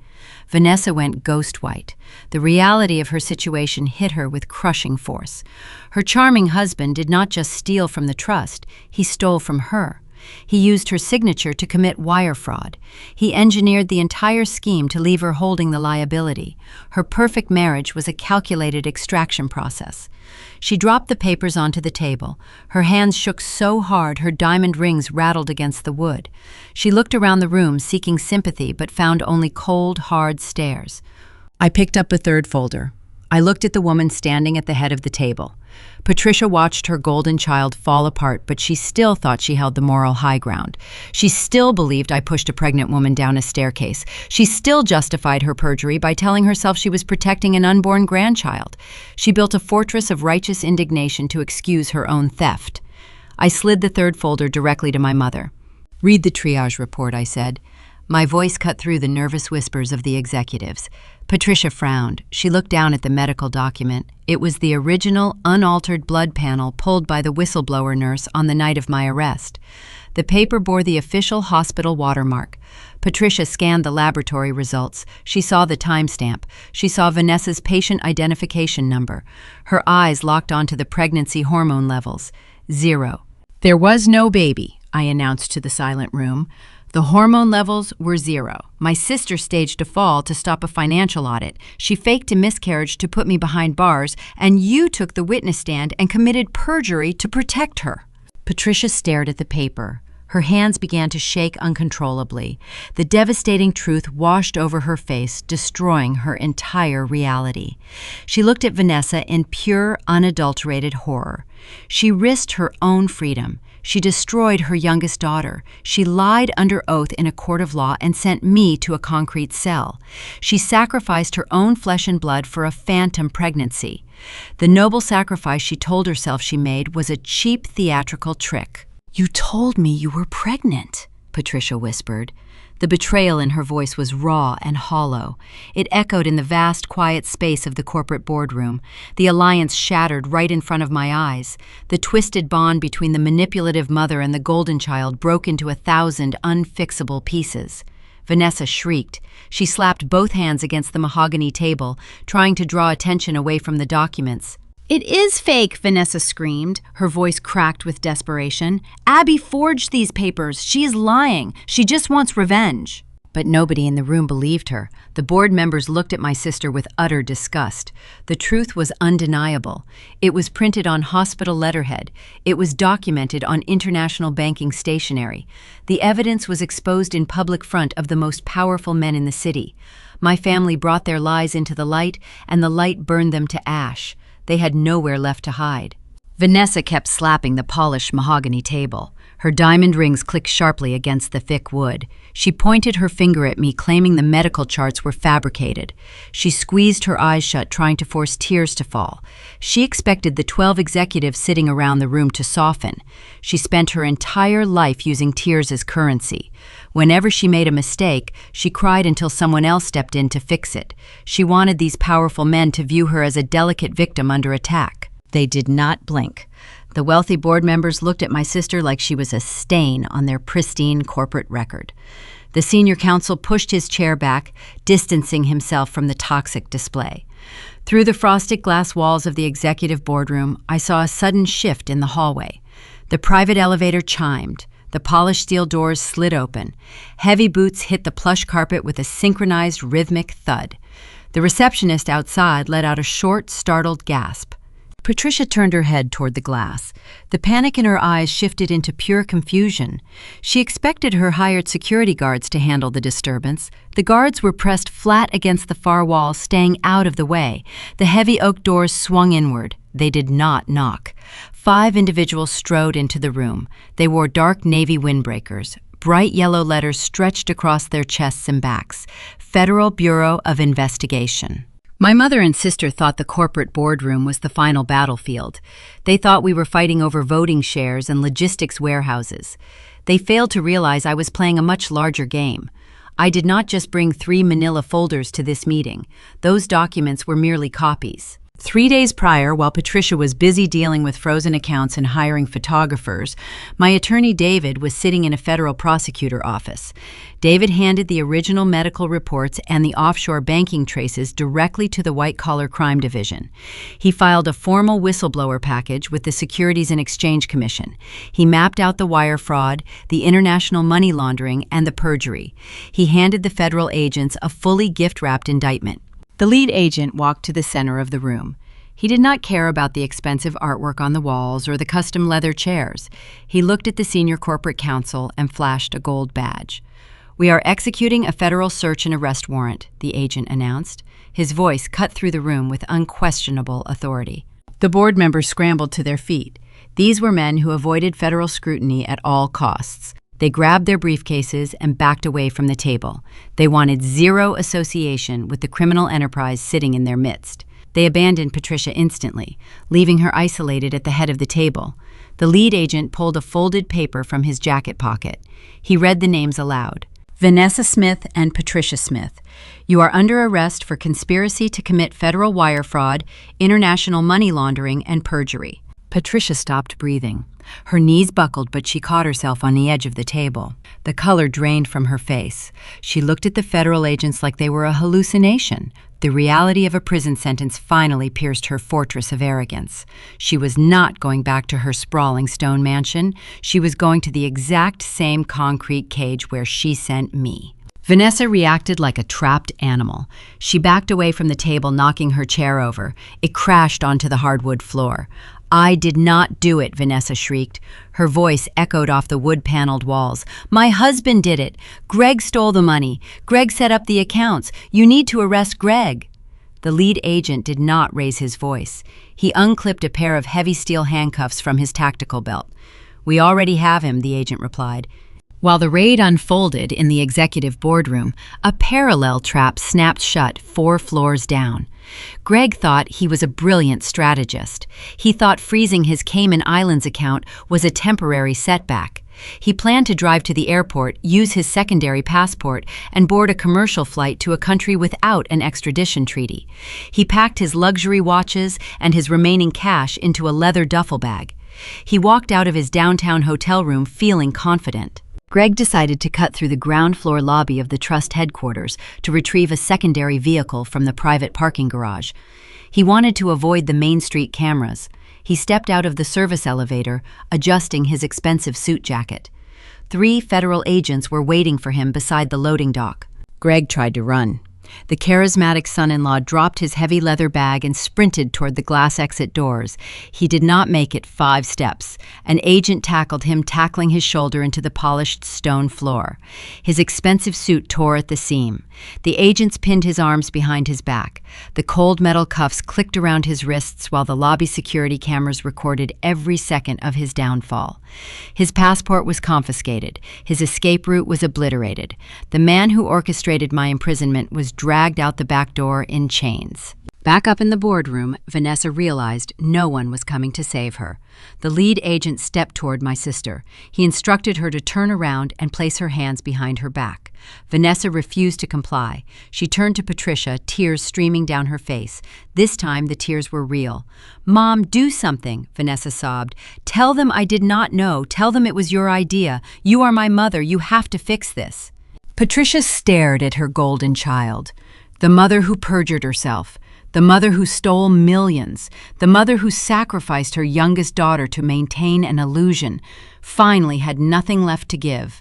Vanessa went ghost white. The reality of her situation hit her with crushing force. Her charming husband did not just steal from the trust, he stole from her. He used her signature to commit wire fraud. He engineered the entire scheme to leave her holding the liability. Her perfect marriage was a calculated extraction process. She dropped the papers onto the table. Her hands shook so hard her diamond rings rattled against the wood. She looked around the room seeking sympathy but found only cold, hard stares. I picked up a third folder. I looked at the woman standing at the head of the table. Patricia watched her golden child fall apart, but she still thought she held the moral high ground. She still believed I pushed a pregnant woman down a staircase. She still justified her perjury by telling herself she was protecting an unborn grandchild. She built a fortress of righteous indignation to excuse her own theft. I slid the third folder directly to my mother. "Read the triage report," I said. My voice cut through the nervous whispers of the executives. Patricia frowned. She looked down at the medical document. It was the original, unaltered blood panel pulled by the whistleblower nurse on the night of my arrest. The paper bore the official hospital watermark. Patricia scanned the laboratory results. She saw the timestamp. She saw Vanessa's patient identification number. Her eyes locked onto the pregnancy hormone levels. 0. "There was no baby," I announced to the silent room. The hormone levels were 0. My sister staged a fall to stop a financial audit. She faked a miscarriage to put me behind bars, and you took the witness stand and committed perjury to protect her. Patricia stared at the paper. Her hands began to shake uncontrollably. The devastating truth washed over her face, destroying her entire reality. She looked at Vanessa in pure, unadulterated horror. She risked her own freedom. She destroyed her youngest daughter. She lied under oath in a court of law and sent me to a concrete cell. She sacrificed her own flesh and blood for a phantom pregnancy. The noble sacrifice she told herself she made was a cheap theatrical trick. "You told me you were pregnant," Patricia whispered. The betrayal in her voice was raw and hollow. It echoed in the vast, quiet space of the corporate boardroom. The alliance shattered right in front of my eyes. The twisted bond between the manipulative mother and the golden child broke into 1,000 unfixable pieces. Vanessa shrieked. She slapped both hands against the mahogany table, trying to draw attention away from the documents. "It is fake," Vanessa screamed, her voice cracked with desperation. "Abby forged these papers. She is lying. She just wants revenge." But nobody in the room believed her. The board members looked at my sister with utter disgust. The truth was undeniable. It was printed on hospital letterhead. It was documented on international banking stationery. The evidence was exposed in public front of the most powerful men in the city. My family brought their lies into the light, and the light burned them to ash. They had nowhere left to hide. Vanessa kept slapping the polished mahogany table. Her diamond rings clicked sharply against the thick wood. She pointed her finger at me, claiming the medical charts were fabricated. She squeezed her eyes shut, trying to force tears to fall. She expected the 12 executives sitting around the room to soften. She spent her entire life using tears as currency. Whenever she made a mistake, she cried until someone else stepped in to fix it. She wanted these powerful men to view her as a delicate victim under attack. They did not blink. The wealthy board members looked at my sister like she was a stain on their pristine corporate record. The senior counsel pushed his chair back, distancing himself from the toxic display. Through the frosted glass walls of the executive boardroom, I saw a sudden shift in the hallway. The private elevator chimed. The polished steel doors slid open. Heavy boots hit the plush carpet with a synchronized rhythmic thud. The receptionist outside let out a short, startled gasp. Patricia turned her head toward the glass. The panic in her eyes shifted into pure confusion. She expected her hired security guards to handle the disturbance. The guards were pressed flat against the far wall, staying out of the way. The heavy oak doors swung inward. They did not knock. 5 individuals strode into the room. They wore dark navy windbreakers. Bright yellow letters stretched across their chests and backs. Federal Bureau of Investigation. My mother and sister thought the corporate boardroom was the final battlefield. They thought we were fighting over voting shares and logistics warehouses. They failed to realize I was playing a much larger game. I did not just bring 3 manila folders to this meeting. Those documents were merely copies. 3 days prior, while Patricia was busy dealing with frozen accounts and hiring photographers, my attorney David was sitting in a federal prosecutor office. David handed the original medical reports and the offshore banking traces directly to the White-Collar Crime Division. He filed a formal whistleblower package with the Securities and Exchange Commission. He mapped out the wire fraud, the international money laundering, and the perjury. He handed the federal agents a fully gift-wrapped indictment. The lead agent walked to the center of the room. He did not care about the expensive artwork on the walls or the custom leather chairs. He looked at the senior corporate counsel and flashed a gold badge. "We are executing a federal search and arrest warrant," the agent announced. His voice cut through the room with unquestionable authority. The board members scrambled to their feet. These were men who avoided federal scrutiny at all costs. They grabbed their briefcases and backed away from the table. They wanted zero association with the criminal enterprise sitting in their midst. They abandoned Patricia instantly, leaving her isolated at the head of the table. The lead agent pulled a folded paper from his jacket pocket. He read the names aloud. "Vanessa Smith and Patricia Smith. You are under arrest for conspiracy to commit federal wire fraud, international money laundering, and perjury." Patricia stopped breathing. Her knees buckled, but she caught herself on the edge of the table. The color drained from her face. She looked at the federal agents like they were a hallucination. The reality of a prison sentence finally pierced her fortress of arrogance. She was not going back to her sprawling stone mansion. She was going to the exact same concrete cage where she sent me. Vanessa reacted like a trapped animal. She backed away from the table, knocking her chair over. It crashed onto the hardwood floor. "I did not do it," Vanessa shrieked. Her voice echoed off the wood-paneled walls. "My husband did it. Greg stole the money. Greg set up the accounts. You need to arrest Greg." The lead agent did not raise his voice. He unclipped a pair of heavy steel handcuffs from his tactical belt. "We already have him," the agent replied. While the raid unfolded in the executive boardroom, a parallel trap snapped shut 4 floors down. Greg thought he was a brilliant strategist. He thought freezing his Cayman Islands account was a temporary setback. He planned to drive to the airport, use his secondary passport, and board a commercial flight to a country without an extradition treaty. He packed his luxury watches and his remaining cash into a leather duffel bag. He walked out of his downtown hotel room feeling confident. Greg decided to cut through the ground floor lobby of the trust headquarters to retrieve a secondary vehicle from the private parking garage. He wanted to avoid the Main Street cameras. He stepped out of the service elevator, adjusting his expensive suit jacket. 3 federal agents were waiting for him beside the loading dock. Greg tried to run. The charismatic son-in-law dropped his heavy leather bag and sprinted toward the glass exit doors. He did not make it 5 steps. An agent tackled him, tackling his shoulder into the polished stone floor. His expensive suit tore at the seam. The agents pinned his arms behind his back. The cold metal cuffs clicked around his wrists while the lobby security cameras recorded every second of his downfall. His passport was confiscated. His escape route was obliterated. The man who orchestrated my imprisonment was dragged out the back door in chains. Back up in the boardroom, Vanessa realized no one was coming to save her. The lead agent stepped toward my sister. He instructed her to turn around and place her hands behind her back. Vanessa refused to comply. She turned to Patricia, tears streaming down her face. This time, the tears were real. "Mom, do something," Vanessa sobbed. "Tell them I did not know. Tell them it was your idea. You are my mother. You have to fix this." Patricia stared at her golden child. The mother who perjured herself. The mother who stole millions. The mother who sacrificed her youngest daughter to maintain an illusion, finally had nothing left to give.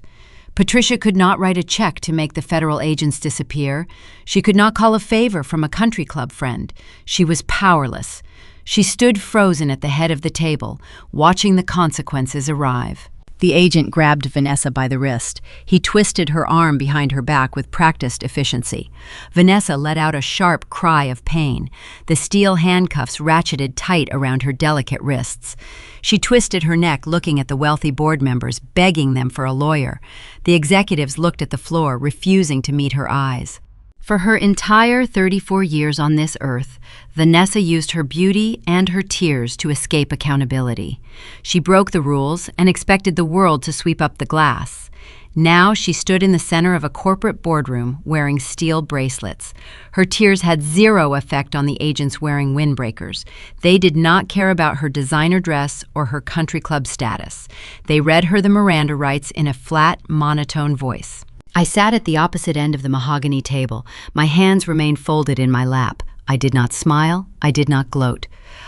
Patricia could not write a check to make the federal agents disappear. She could not call a favor from a country club friend. She was powerless. She stood frozen at the head of the table, watching the consequences arrive. The agent grabbed Vanessa by the wrist. He twisted her arm behind her back with practiced efficiency. Vanessa let out a sharp cry of pain. The steel handcuffs ratcheted tight around her delicate wrists. She twisted her neck, looking at the wealthy board members, begging them for a lawyer. The executives looked at the floor, refusing to meet her eyes. For her entire 34 years on this earth, Vanessa used her beauty and her tears to escape accountability. She broke the rules and expected the world to sweep up the glass. Now she stood in the center of a corporate boardroom wearing steel bracelets. Her tears had zero effect on the agents wearing windbreakers. They did not care about her designer dress or her country club status. They read her the Miranda rights in a flat, monotone voice. I sat at the opposite end of the mahogany table. My hands remained folded in my lap. I did not smile. I did not gloat.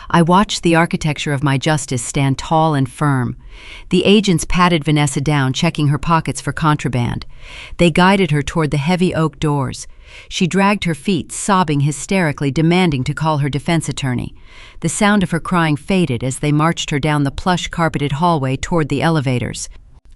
I watched the architecture of my justice stand tall and firm. The agents patted Vanessa down, checking her pockets for contraband. They guided her toward the heavy oak doors. She dragged her feet, sobbing hysterically, demanding to call her defense attorney. The sound of her crying faded as they marched her down the plush carpeted hallway toward the elevators.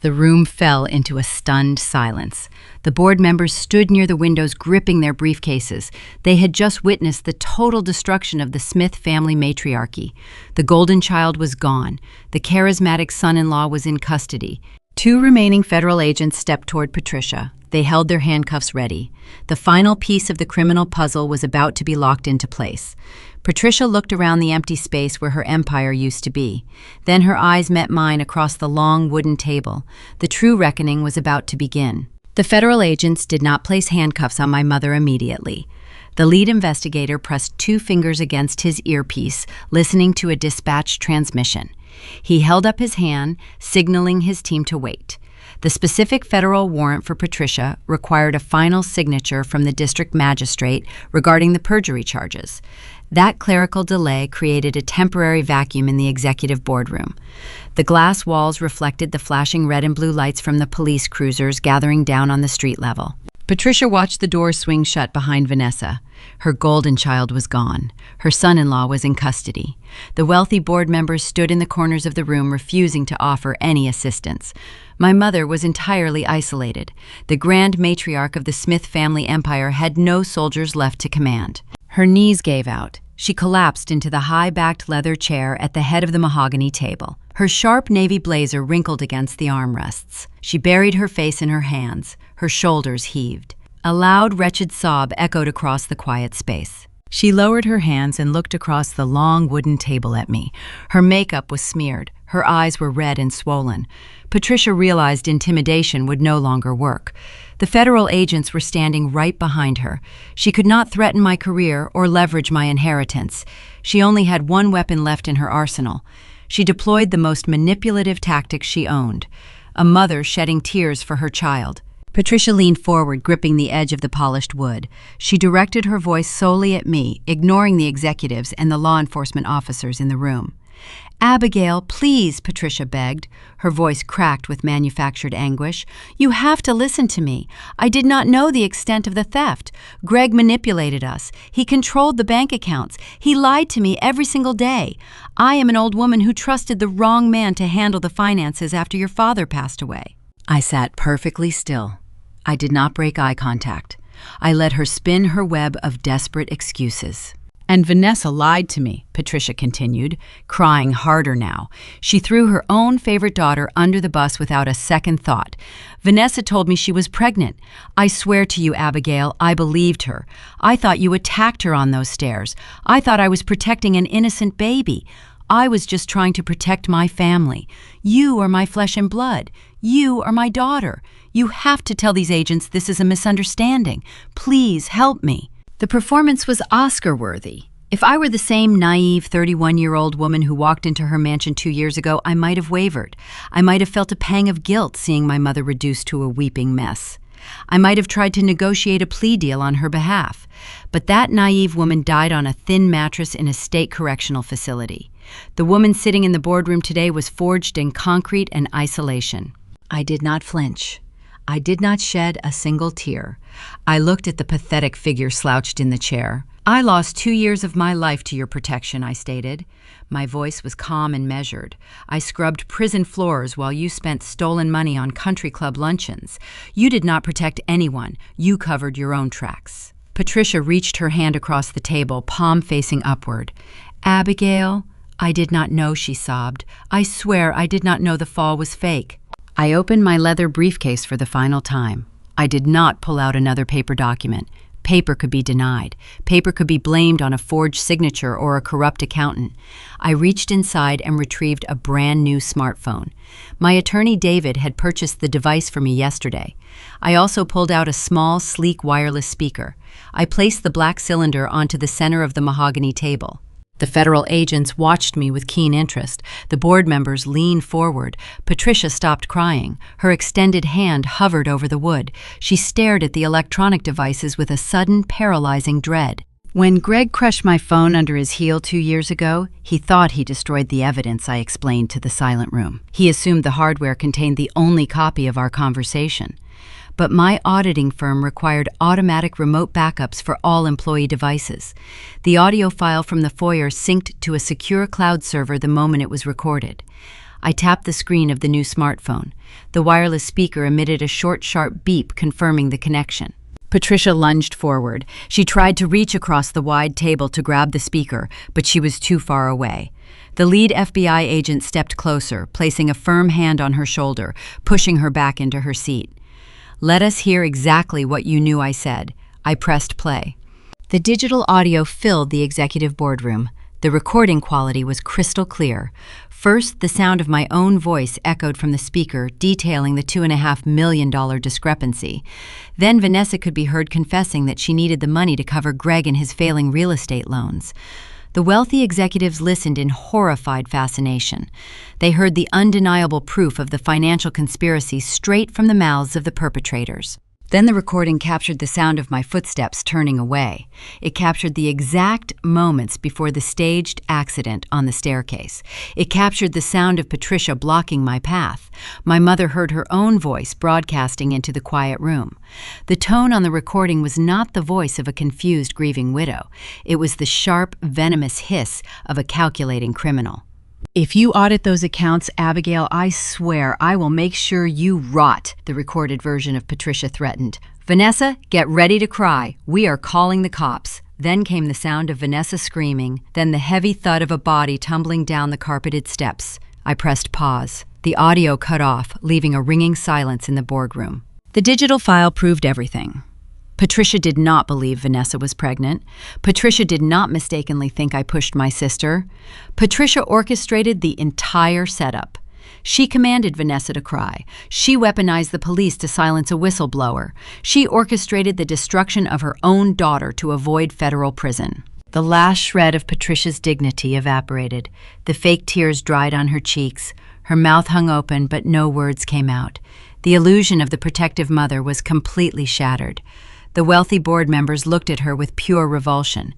The room fell into a stunned silence. The board members stood near the windows, gripping their briefcases. They had just witnessed the total destruction of the Smith family matriarchy. The golden child was gone. The charismatic son-in-law was in custody. 2 remaining federal agents stepped toward Patricia. They held their handcuffs ready. The final piece of the criminal puzzle was about to be locked into place. Patricia looked around the empty space where her empire used to be. Then her eyes met mine across the long wooden table. The true reckoning was about to begin. The federal agents did not place handcuffs on my mother immediately. The lead investigator pressed 2 fingers against his earpiece, listening to a dispatch transmission. He held up his hand, signaling his team to wait. The specific federal warrant for Patricia required a final signature from the district magistrate regarding the perjury charges. That clerical delay created a temporary vacuum in the executive boardroom. The glass walls reflected the flashing red and blue lights from the police cruisers gathering down on the street level. Patricia watched the doors swing shut behind Vanessa. Her golden child was gone. Her son-in-law was in custody. The wealthy board members stood in the corners of the room, refusing to offer any assistance. My mother was entirely isolated. The grand matriarch of the Smith family empire had no soldiers left to command. Her knees gave out. She collapsed into the high-backed leather chair at the head of the mahogany table. Her sharp navy blazer wrinkled against the armrests. She buried her face in her hands. Her shoulders heaved. A loud, wretched sob echoed across the quiet space. She lowered her hands and looked across the long wooden table at me. Her makeup was smeared. Her eyes were red and swollen. Patricia realized intimidation would no longer work. The federal agents were standing right behind her. She could not threaten my career or leverage my inheritance. She only had one weapon left in her arsenal. She deployed the most manipulative tactics she owned. A mother shedding tears for her child. Patricia leaned forward, gripping the edge of the polished wood. She directed her voice solely at me, ignoring the executives and the law enforcement officers in the room. "Abigail, please," Patricia begged. Her voice cracked with manufactured anguish. "You have to listen to me. I did not know the extent of the theft. Greg manipulated us. He controlled the bank accounts. He lied to me every single day. I am an old woman who trusted the wrong man to handle the finances after your father passed away." I sat perfectly still. I did not break eye contact. I let her spin her web of desperate excuses. "And Vanessa lied to me," Patricia continued, crying harder now. She threw her own favorite daughter under the bus without a second thought. "Vanessa told me she was pregnant. I swear to you, Abigail, I believed her. I thought you attacked her on those stairs. I thought I was protecting an innocent baby. I was just trying to protect my family. You are my flesh and blood. You are my daughter. You have to tell these agents this is a misunderstanding. Please help me." The performance was Oscar-worthy. If I were the same naive 31-year-old woman who walked into her mansion 2 years ago, I might have wavered. I might have felt a pang of guilt seeing my mother reduced to a weeping mess. I might have tried to negotiate a plea deal on her behalf. But that naive woman died on a thin mattress in a state correctional facility. The woman sitting in the boardroom today was forged in concrete and isolation. I did not flinch. I did not shed a single tear. I looked at the pathetic figure slouched in the chair. "I lost 2 years of my life to your protection," I stated. My voice was calm and measured. "I scrubbed prison floors while you spent stolen money on country club luncheons. You did not protect anyone. You covered your own tracks." Patricia reached her hand across the table, palm facing upward. "Abigail, I did not know," she sobbed. "I swear I did not know the fall was fake." I opened my leather briefcase for the final time. I did not pull out another paper document. Paper could be denied. Paper could be blamed on a forged signature or a corrupt accountant. I reached inside and retrieved a brand new smartphone. My attorney David had purchased the device for me yesterday. I also pulled out a small, sleek wireless speaker. I placed the black cylinder onto the center of the mahogany table. The federal agents watched me with keen interest. The board members leaned forward. Patricia stopped crying. Her extended hand hovered over the wood. She stared at the electronic devices with a sudden, paralyzing dread. When Greg crushed my phone under his heel 2 years ago, he thought he destroyed the evidence, I explained to the silent room. He assumed the hardware contained the only copy of our conversation. But my auditing firm required automatic remote backups for all employee devices. The audio file from the foyer synced to a secure cloud server the moment it was recorded. I tapped the screen of the new smartphone. The wireless speaker emitted a short, sharp beep confirming the connection. Patricia lunged forward. She tried to reach across the wide table to grab the speaker, but she was too far away. The lead FBI agent stepped closer, placing a firm hand on her shoulder, pushing her back into her seat. "Let us hear exactly what you knew I said." I pressed play. The digital audio filled the executive boardroom. The recording quality was crystal clear. First, the sound of my own voice echoed from the speaker, detailing the $2.5 million discrepancy. Then Vanessa could be heard confessing that she needed the money to cover Greg and his failing real estate loans. The wealthy executives listened in horrified fascination. They heard the undeniable proof of the financial conspiracy straight from the mouths of the perpetrators. Then the recording captured the sound of my footsteps turning away. It captured the exact moments before the staged accident on the staircase. It captured the sound of Patricia blocking my path. My mother heard her own voice broadcasting into the quiet room. The tone on the recording was not the voice of a confused, grieving widow. It was the sharp, venomous hiss of a calculating criminal. "If you audit those accounts, Abigail, I swear I will make sure you rot," the recorded version of Patricia threatened. "Vanessa, get ready to cry. We are calling the cops." Then came the sound of Vanessa screaming, then the heavy thud of a body tumbling down the carpeted steps. I pressed pause. The audio cut off, leaving a ringing silence in the boardroom. The digital file proved everything. Patricia did not believe Vanessa was pregnant. Patricia did not mistakenly think I pushed my sister. Patricia orchestrated the entire setup. She commanded Vanessa to cry. She weaponized the police to silence a whistleblower. She orchestrated the destruction of her own daughter to avoid federal prison. The last shred of Patricia's dignity evaporated. The fake tears dried on her cheeks. Her mouth hung open, but no words came out. The illusion of the protective mother was completely shattered. The wealthy board members looked at her with pure revulsion.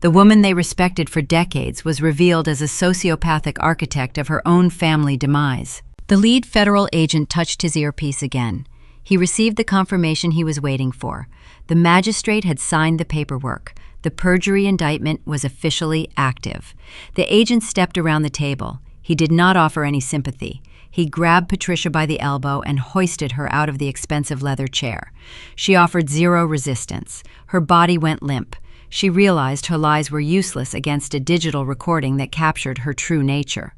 The woman they respected for decades was revealed as a sociopathic architect of her own family demise. The lead federal agent touched his earpiece again. He received the confirmation he was waiting for. The magistrate had signed the paperwork. The perjury indictment was officially active. The agent stepped around the table. He did not offer any sympathy. He grabbed Patricia by the elbow and hoisted her out of the expensive leather chair. She offered zero resistance. Her body went limp. She realized her lies were useless against a digital recording that captured her true nature.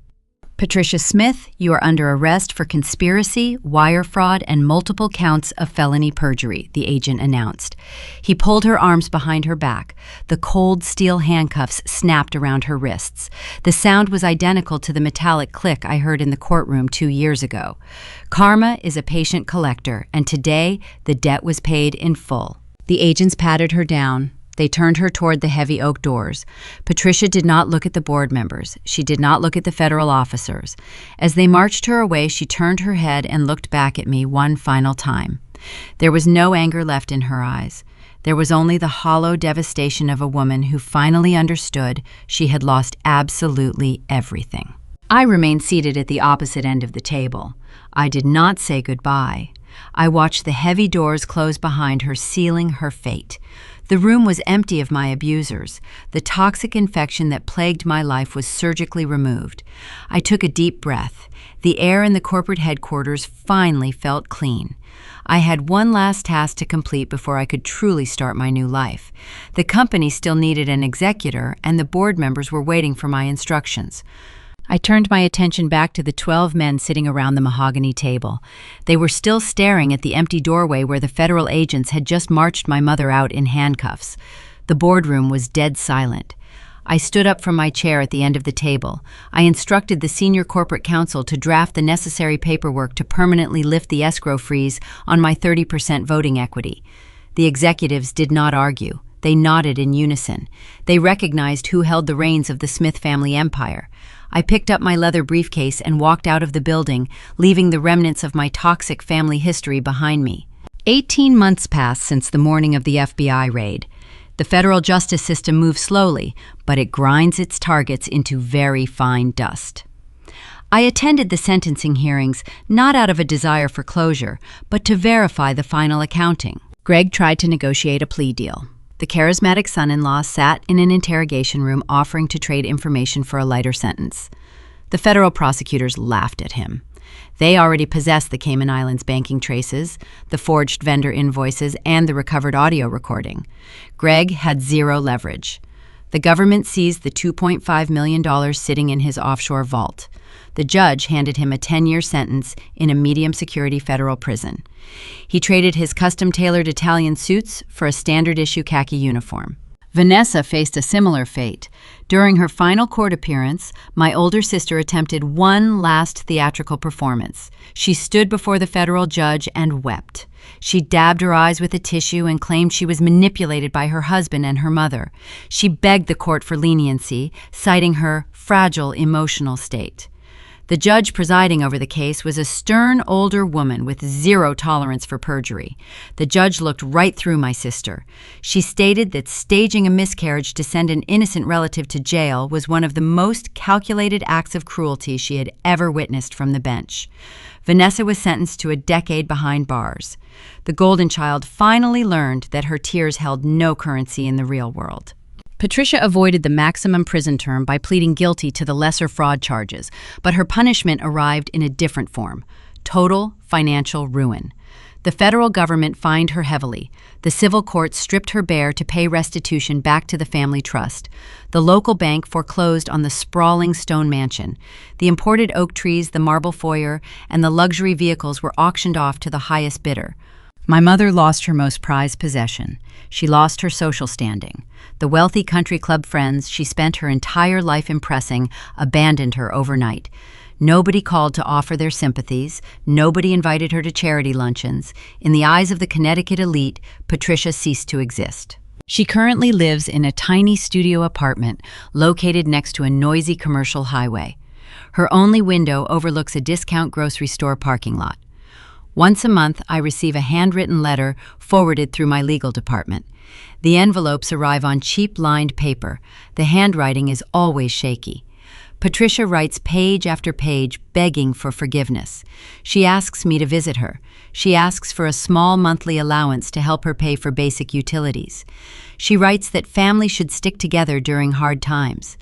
"Patricia Smith, you are under arrest for conspiracy, wire fraud, and multiple counts of felony perjury," the agent announced. He pulled her arms behind her back. The cold steel handcuffs snapped around her wrists. The sound was identical to the metallic click I heard in the courtroom 2 years ago. Karma is a patient collector, and today the debt was paid in full. The agents patted her down. They turned her toward the heavy oak doors. Patricia did not look at the board members. She did not look at the federal officers. As they marched her away, she turned her head and looked back at me one final time. There was no anger left in her eyes. There was only the hollow devastation of a woman who finally understood she had lost absolutely everything. I remained seated at the opposite end of the table. I did not say goodbye. I watched the heavy doors close behind her, sealing her fate. The room was empty of my abusers. The toxic infection that plagued my life was surgically removed. I took a deep breath. The air in the corporate headquarters finally felt clean. I had one last task to complete before I could truly start my new life. The company still needed an executor, and the board members were waiting for my instructions. I turned my attention back to the 12 men sitting around the mahogany table. They were still staring at the empty doorway where the federal agents had just marched my mother out in handcuffs. The boardroom was dead silent. I stood up from my chair at the end of the table. I instructed the senior corporate counsel to draft the necessary paperwork to permanently lift the escrow freeze on my 30% voting equity. The executives did not argue. They nodded in unison. They recognized who held the reins of the Smith family empire. I picked up my leather briefcase and walked out of the building, leaving the remnants of my toxic family history behind me. 18 months passed since the morning of the FBI raid. The federal justice system moves slowly, but it grinds its targets into very fine dust. I attended the sentencing hearings not out of a desire for closure, but to verify the final accounting. Greg tried to negotiate a plea deal. The charismatic son-in-law sat in an interrogation room offering to trade information for a lighter sentence. The federal prosecutors laughed at him. They already possessed the Cayman Islands banking traces, the forged vendor invoices, and the recovered audio recording. Greg had zero leverage. The government seized the $2.5 million sitting in his offshore vault. The judge handed him a 10-year sentence in a medium-security federal prison. He traded his custom-tailored Italian suits for a standard-issue khaki uniform. Vanessa faced a similar fate. During her final court appearance, my older sister attempted one last theatrical performance. She stood before the federal judge and wept. She dabbed her eyes with a tissue and claimed she was manipulated by her husband and her mother. She begged the court for leniency, citing her fragile emotional state. The judge presiding over the case was a stern older woman with zero tolerance for perjury. The judge looked right through my sister. She stated that staging a miscarriage to send an innocent relative to jail was one of the most calculated acts of cruelty she had ever witnessed from the bench. Vanessa was sentenced to a decade behind bars. The golden child finally learned that her tears held no currency in the real world. Patricia avoided the maximum prison term by pleading guilty to the lesser fraud charges, but her punishment arrived in a different form: total financial ruin. The federal government fined her heavily. The civil court stripped her bare to pay restitution back to the family trust. The local bank foreclosed on the sprawling stone mansion. The imported oak trees, the marble foyer, and the luxury vehicles were auctioned off to the highest bidder. My mother lost her most prized possession. She lost her social standing. The wealthy country club friends she spent her entire life impressing abandoned her overnight. Nobody called to offer their sympathies. Nobody invited her to charity luncheons. In the eyes of the Connecticut elite, Patricia ceased to exist. She currently lives in a tiny studio apartment located next to a noisy commercial highway. Her only window overlooks a discount grocery store parking lot. Once a month, I receive a handwritten letter forwarded through my legal department. The envelopes arrive on cheap lined paper. The handwriting is always shaky. Patricia writes page after page begging for forgiveness. She asks me to visit her. She asks for a small monthly allowance to help her pay for basic utilities. She writes that family should stick together during hard times.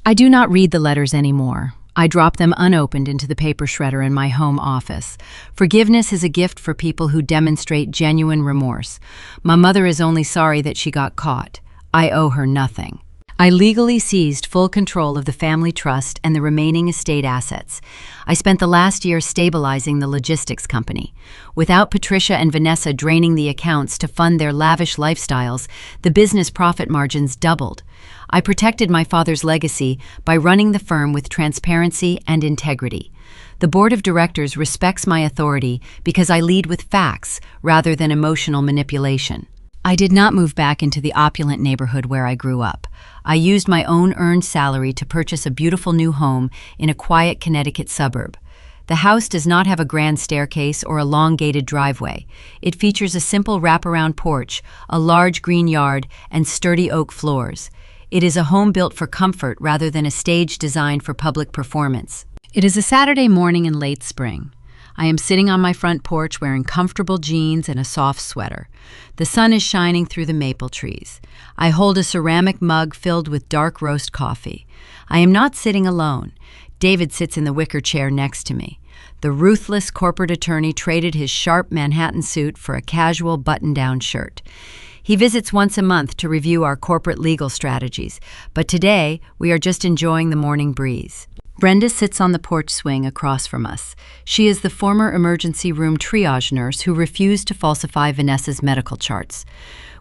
I do not read the letters anymore. I drop them unopened into the paper shredder in my home office. Forgiveness is a gift for people who demonstrate genuine remorse. My mother is only sorry that she got caught. I owe her nothing. I legally seized full control of the family trust and the remaining estate assets. I spent the last year stabilizing the logistics company. Without Patricia and Vanessa draining the accounts to fund their lavish lifestyles, the business profit margins doubled. I protected my father's legacy by running the firm with transparency and integrity. The board of directors respects my authority because I lead with facts rather than emotional manipulation. I did not move back into the opulent neighborhood where I grew up. I used my own earned salary to purchase a beautiful new home in a quiet Connecticut suburb. The house does not have a grand staircase or a long gated driveway. It features a simple wraparound porch, a large green yard, and sturdy oak floors. It is a home built for comfort rather than a stage designed for public performance. It is a Saturday morning in late spring. I am sitting on my front porch wearing comfortable jeans and a soft sweater. The sun is shining through the maple trees. I hold a ceramic mug filled with dark roast coffee. I am not sitting alone. David sits in the wicker chair next to me. The ruthless corporate attorney traded his sharp Manhattan suit for a casual button-down shirt. He visits once a month to review our corporate legal strategies, but today we are just enjoying the morning breeze. Brenda sits on the porch swing across from us. She is the former emergency room triage nurse who refused to falsify Vanessa's medical charts.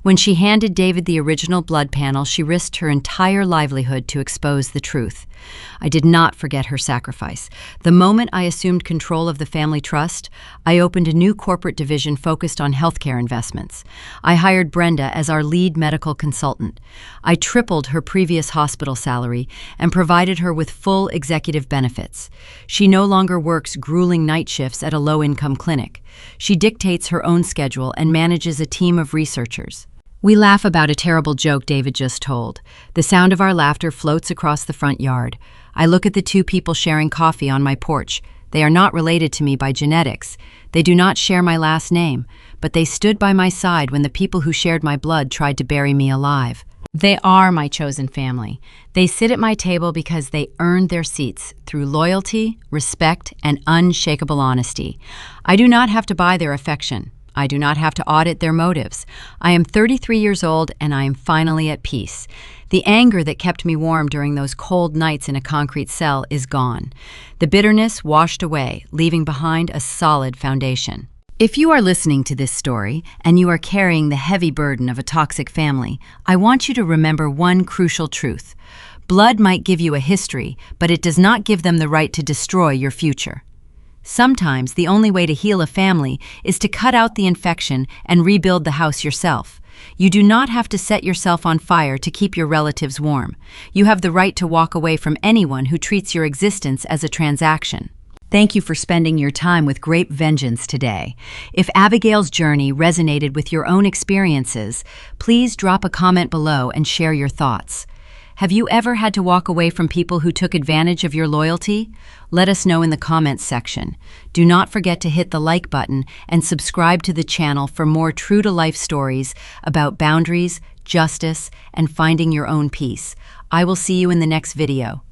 When she handed David the original blood panel, she risked her entire livelihood to expose the truth. I did not forget her sacrifice. The moment I assumed control of the family trust, I opened a new corporate division focused on healthcare investments. I hired Brenda as our lead medical consultant. I tripled her previous hospital salary and provided her with full executive benefits. She no longer works grueling night shifts at a low-income clinic. She dictates her own schedule and manages a team of researchers. We laugh about a terrible joke David just told. The sound of our laughter floats across the front yard. I look at the two people sharing coffee on my porch. They are not related to me by genetics. They do not share my last name, but they stood by my side when the people who shared my blood tried to bury me alive. They are my chosen family. They sit at my table because they earned their seats through loyalty, respect, and unshakable honesty. I do not have to buy their affection. I do not have to audit their motives. I am 33 years old and I am finally at peace. The anger that kept me warm during those cold nights in a concrete cell is gone. The bitterness washed away, leaving behind a solid foundation. If you are listening to this story and you are carrying the heavy burden of a toxic family, I want you to remember one crucial truth. Blood might give you a history, but it does not give them the right to destroy your future. Sometimes the only way to heal a family is to cut out the infection and rebuild the house yourself. You do not have to set yourself on fire to keep your relatives warm. You have the right to walk away from anyone who treats your existence as a transaction. Thank you for spending your time with Grape Vengeance today. If Abigail's journey resonated with your own experiences, please drop a comment below and share your thoughts. Have you ever had to walk away from people who took advantage of your loyalty? Let us know in the comments section. Do not forget to hit the like button and subscribe to the channel for more true-to-life stories about boundaries, justice, and finding your own peace. I will see you in the next video.